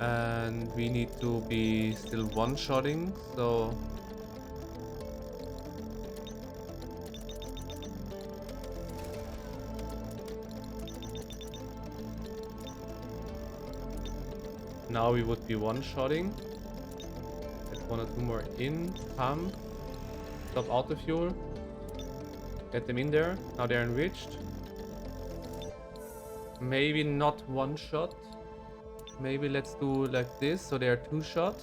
B: And we need to be still one-shotting, so now we would be one-shotting. Get one or two more in, pump, stop auto fuel, get them in there. Now they're enriched. Maybe not one shot. Maybe let's do like this, so they are two shot.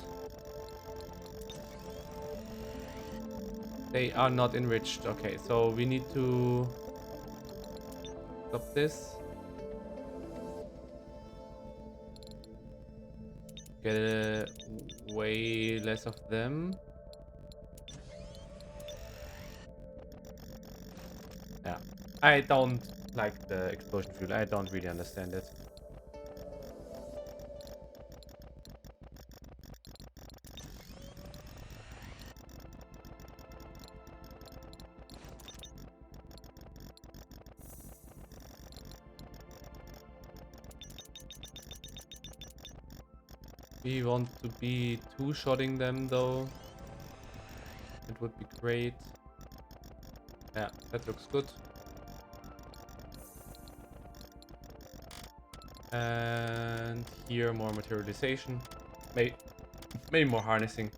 B: They are not enriched. Okay, so we need to stop this. Get way less of them. Yeah, I don't like the explosion fuel. I don't really understand it. We want to be two-shotting them though. It would be great. Yeah, that looks good. And here more materialization. Maybe more harnessing.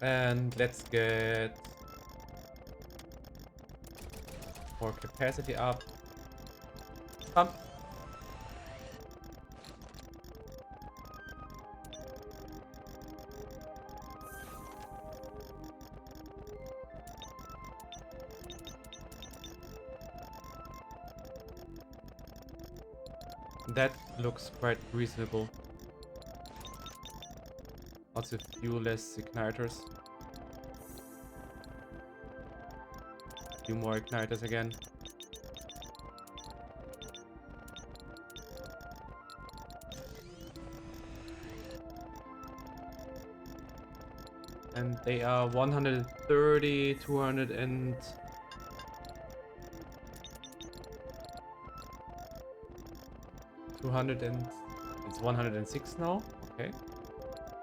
B: And let's get more capacity up. Pump. That looks quite reasonable. Also few less igniters. Few more igniters again. And they are 130, 200 and... It's 106 now. Okay.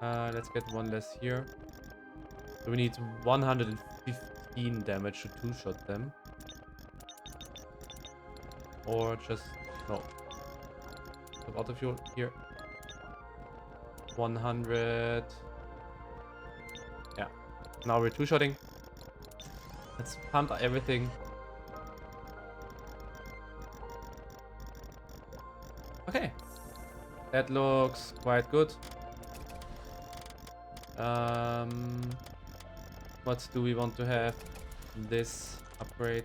B: Let's get one less here. So we need 115 damage to two-shot them. Or just... no. Stop auto fuel here. 100... yeah. Now we're two-shotting. Let's pump everything. Okay. That looks quite good. What do we want to have? This upgrade.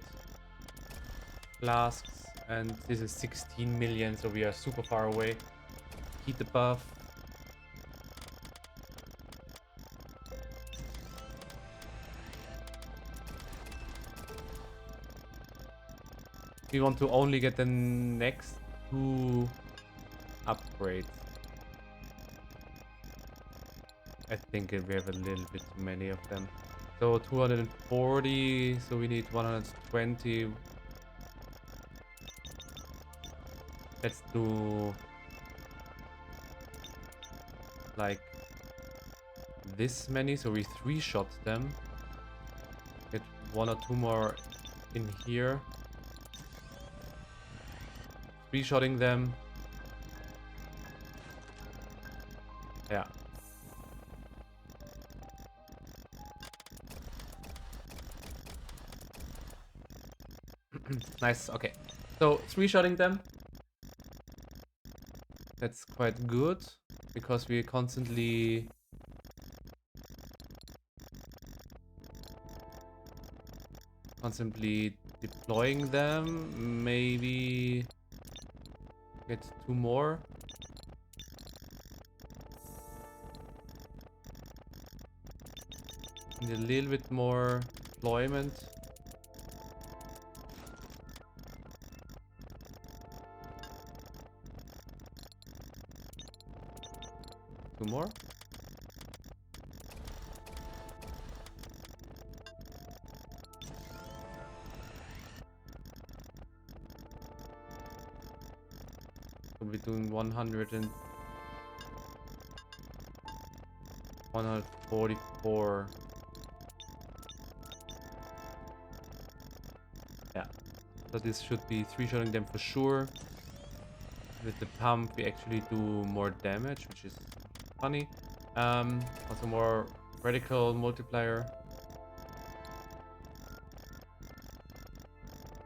B: Flasks. And this is 16 million, so we are super far away. Heat the buff. We want to only get the next 2 upgrades. I think we have a little bit too many of them. So 240, so we need 120. Let's do like this many, so we 3-shot them. Get 1 or 2 more in here. 3-shotting them. Yeah. Nice, okay. So 3-shotting them. That's quite good because we constantly deploying them. Maybe get 2 more. Need a little bit more deployment. Two more. So we're doing 100 and 144. Yeah. So this should be 3-shotting them for sure. With the pump we actually do more damage, which is funny. Also more radical multiplier.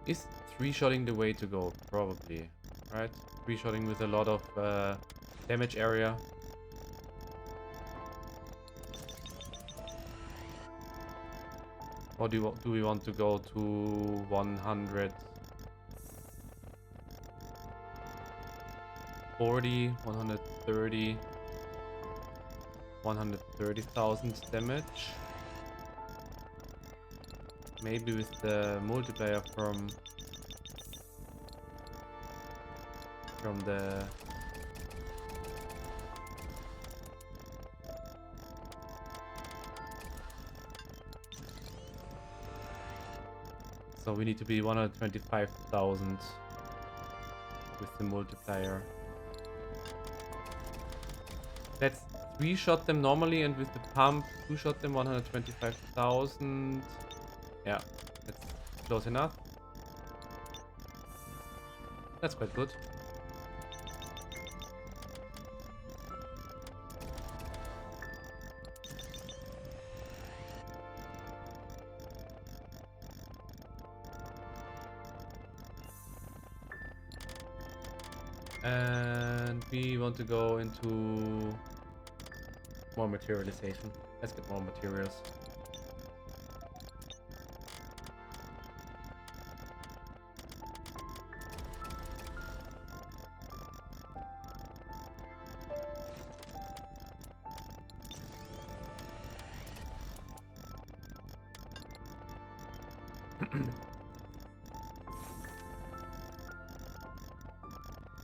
B: Is 3-shotting the way to go? Probably, right? 3-shotting with a lot of damage area. Or do we want to go to 140, 130, 130,000 damage? Maybe with the multiplier from the so we need to be 125,000 with the multiplier. Let's 3-shot them normally, and with the pump 2-shot them 125,000. Yeah, that's close enough. That's quite good. And we want to go into more materialization. Let's get more materials.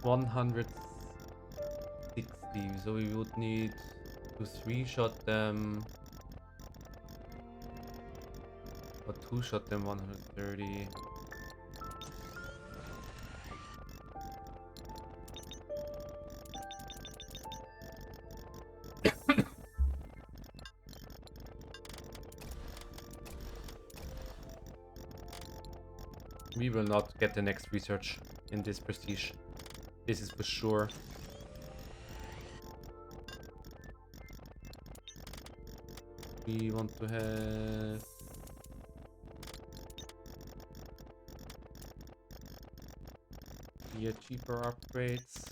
B: $160, so we would need to 3-shot them or 2-shot them 130. We will not get the next research in this prestige. This is for sure. We want to have here cheaper upgrades.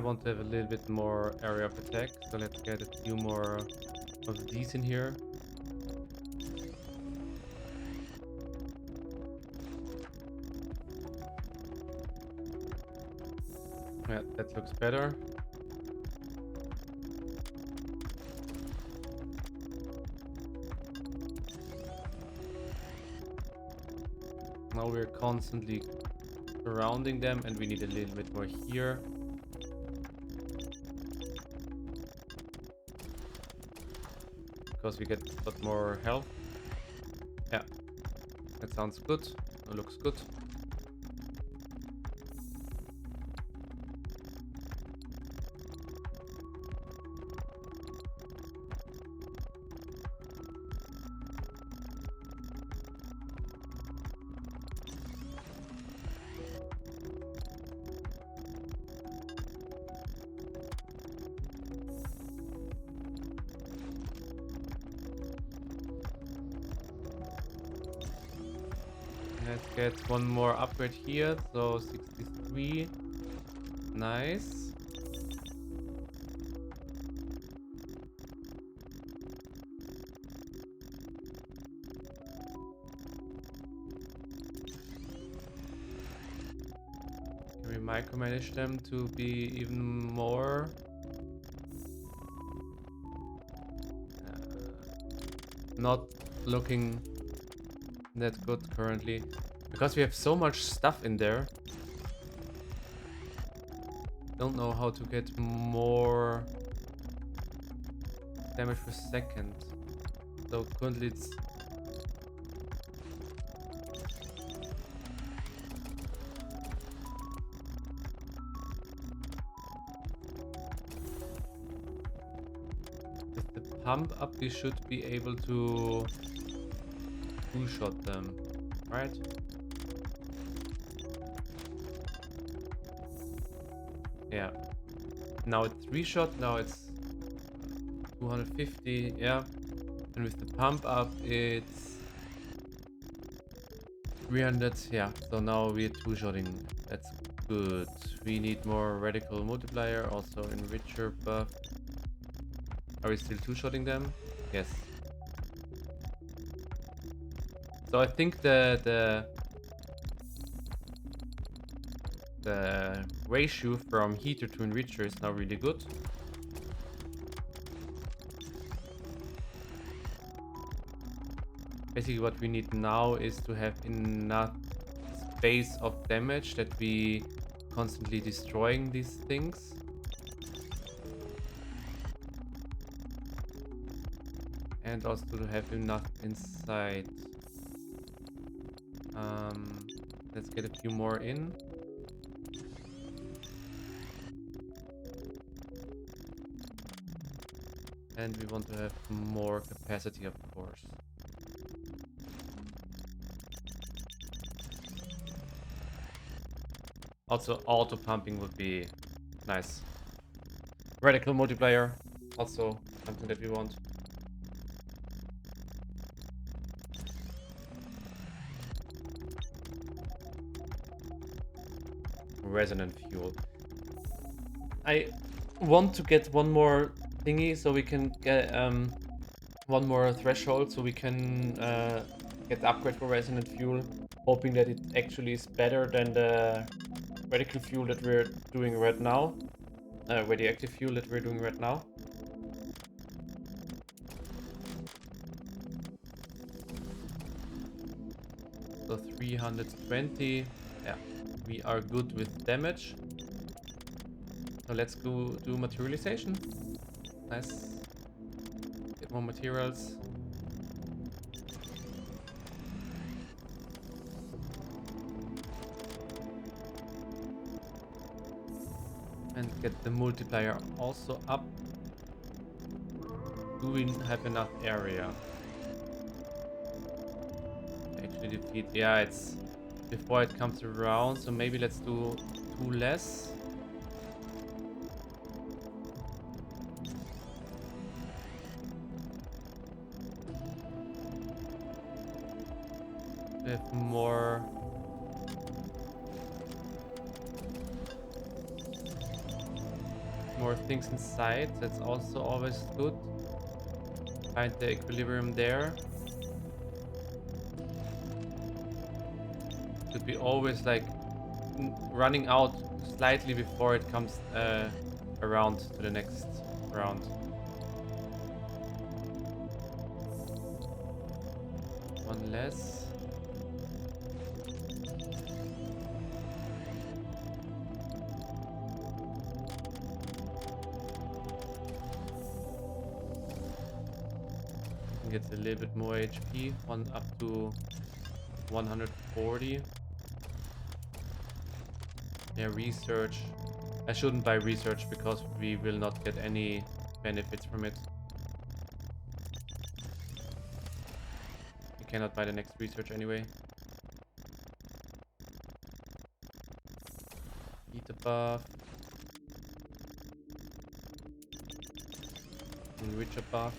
B: want to have a little bit more area of attack, so let's get a few more of these in here. Yeah, that looks better. Now we're constantly surrounding them, and we need a little bit more here. Because we get a lot more health. Yeah, that sounds good. That looks good. Let's get one more upgrade here, so 63. Nice. Can we micromanage them to be even more? Not looking that good currently. Because we have so much stuff in there. Don't know how to get more damage per second. So currently it's with the pump up we should be able to two-shot them, right? Yeah. Now it's 3-shot, now it's 250, yeah. And with the pump up it's 300, yeah. So now we're two-shotting. That's good. We need more radical multiplier, also enricher buff. Are we still two-shotting them? Yes. So I think the ratio from heater to enricher is now really good. Basically what we need now is to have enough space of damage that we constantly destroying these things. And also to have enough inside. Let's get a few more in. And we want to have more capacity, of course. Also, auto pumping would be nice. Radical multiplier, also something that we want. Resonant fuel. I want to get one more thingy so we can get one more threshold so we can get the upgrade for resonant fuel, hoping that it actually is better than the radical fuel that we're doing right now, radioactive fuel that we're doing right now. So 320, yeah, we are good with damage. So let's go do materialization. Nice. Get more materials. And get the multiplier also up. Do we have enough area? Actually defeat, yeah, it's before it comes around, so maybe let's do 2 less. We have more. more things inside. That's also always good. Find the equilibrium there. Should be always like running out slightly before it comes around to the next round. One less. Gets a little bit more HP, one up to 140. Yeah, research. I shouldn't buy research because we will not get any benefits from it. We cannot buy the next research anyway. Eat a buff. Enrich a buff.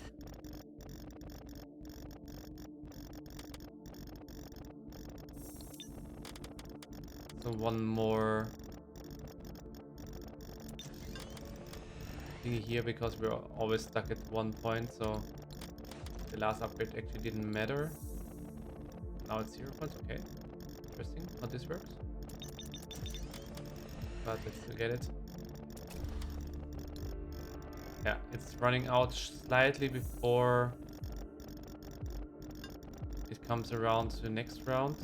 B: So one more thingy here because we're always stuck at 1 point, so the last upgrade actually didn't matter. Now it's 0 points, okay. Interesting how this works. But let's still get it. Yeah, it's running out slightly before it comes around to the next round.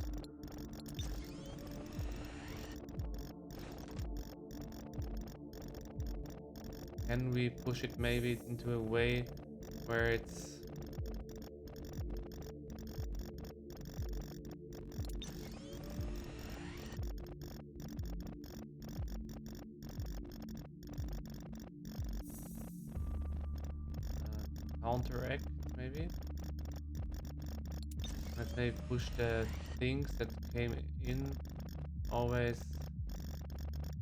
B: Can we push it maybe into a way where it's counteract maybe? Let's maybe push the things that came in always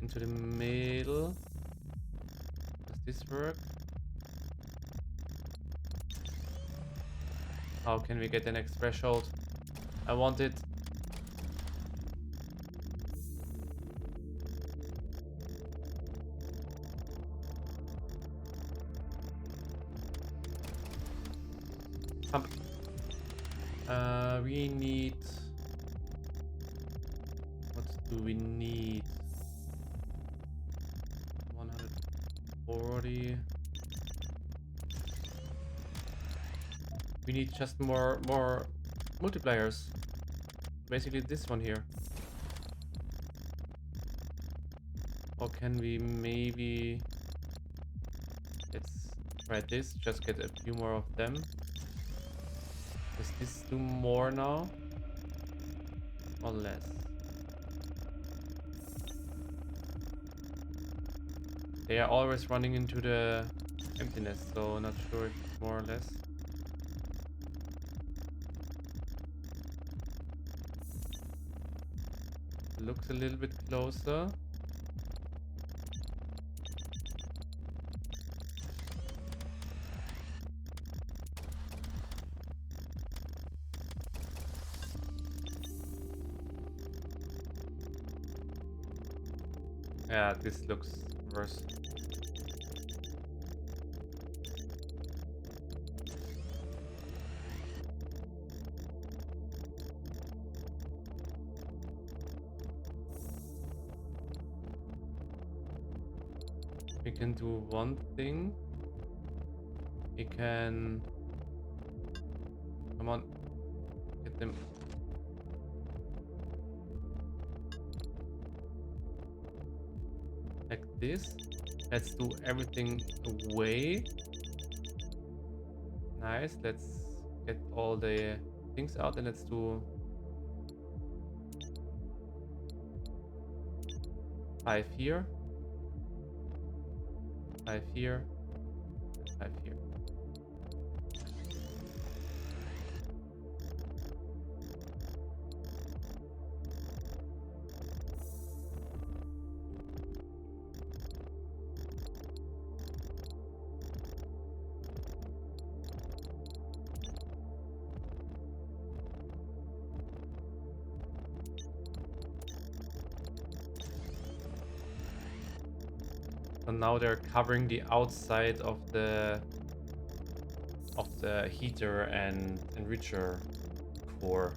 B: into the middle. Does this work? How can we get the next threshold? I want it. Pump. We need... What do we need? 140. We need just more multipliers. Basically this one here. Or can we maybe... Let's try this, just get a few more of them. Does this do more now? Or less? They are always running into the emptiness, so not sure if it's more or less. Looks a little bit closer. Yeah, this looks worse. We can do one thing. We can... Come on. Get them. Like this. Let's do everything away. Nice. Let's get all the things out and let's do 5 here. 5 here. 5 here. So now they're covering the outside of the heater and enricher core.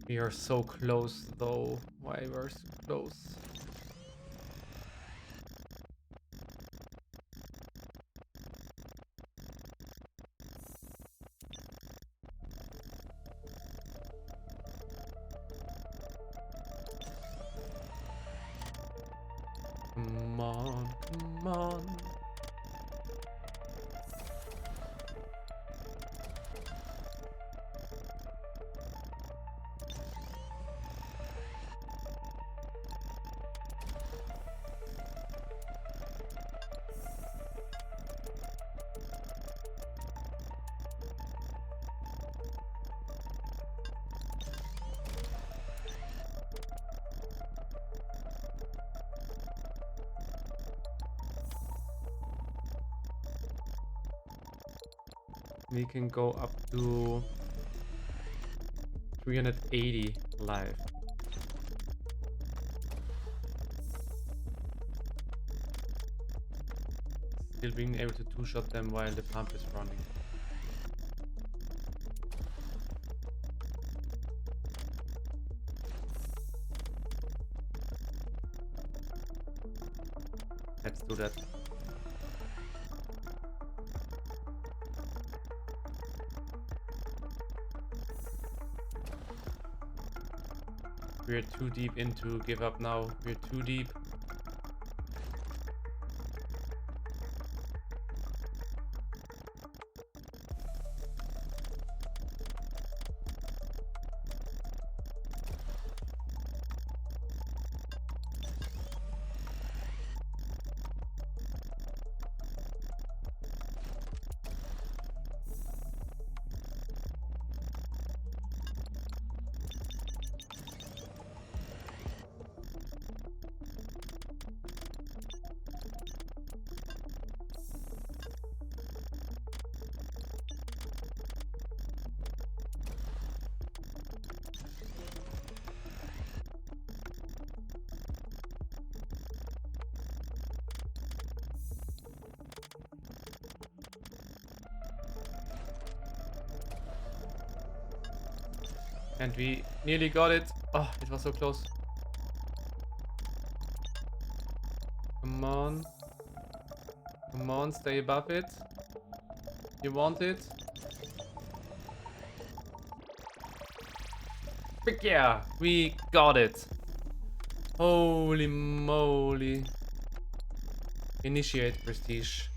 B: We are so close though. Why we're so close? Come on, come on. We can go up to 380 live. Still being able to two-shot them while the pump is running. Let's do that. We're too deep in to give up now. We're too deep. And we nearly got it. Oh, it was so close. Come on. Come on, stay above it. You want it? Frick yeah, we got it. Holy moly. Initiate prestige.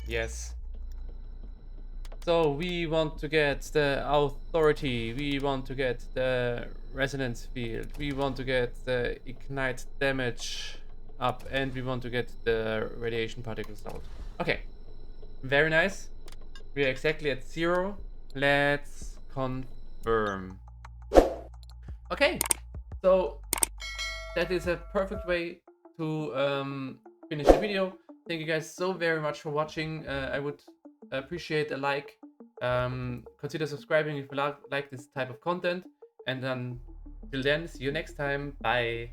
B: Yes. So we want to get the authority, we want to get the resonance field, we want to get the ignite damage up, and we want to get the radiation particles out. Okay, very nice. We are exactly at 0. Let's confirm. Okay, so that is a perfect way to finish the video. Thank you guys so very much for watching. I would appreciate a like. Consider subscribing if you like this type of content. And then, till then, see you next time. Bye.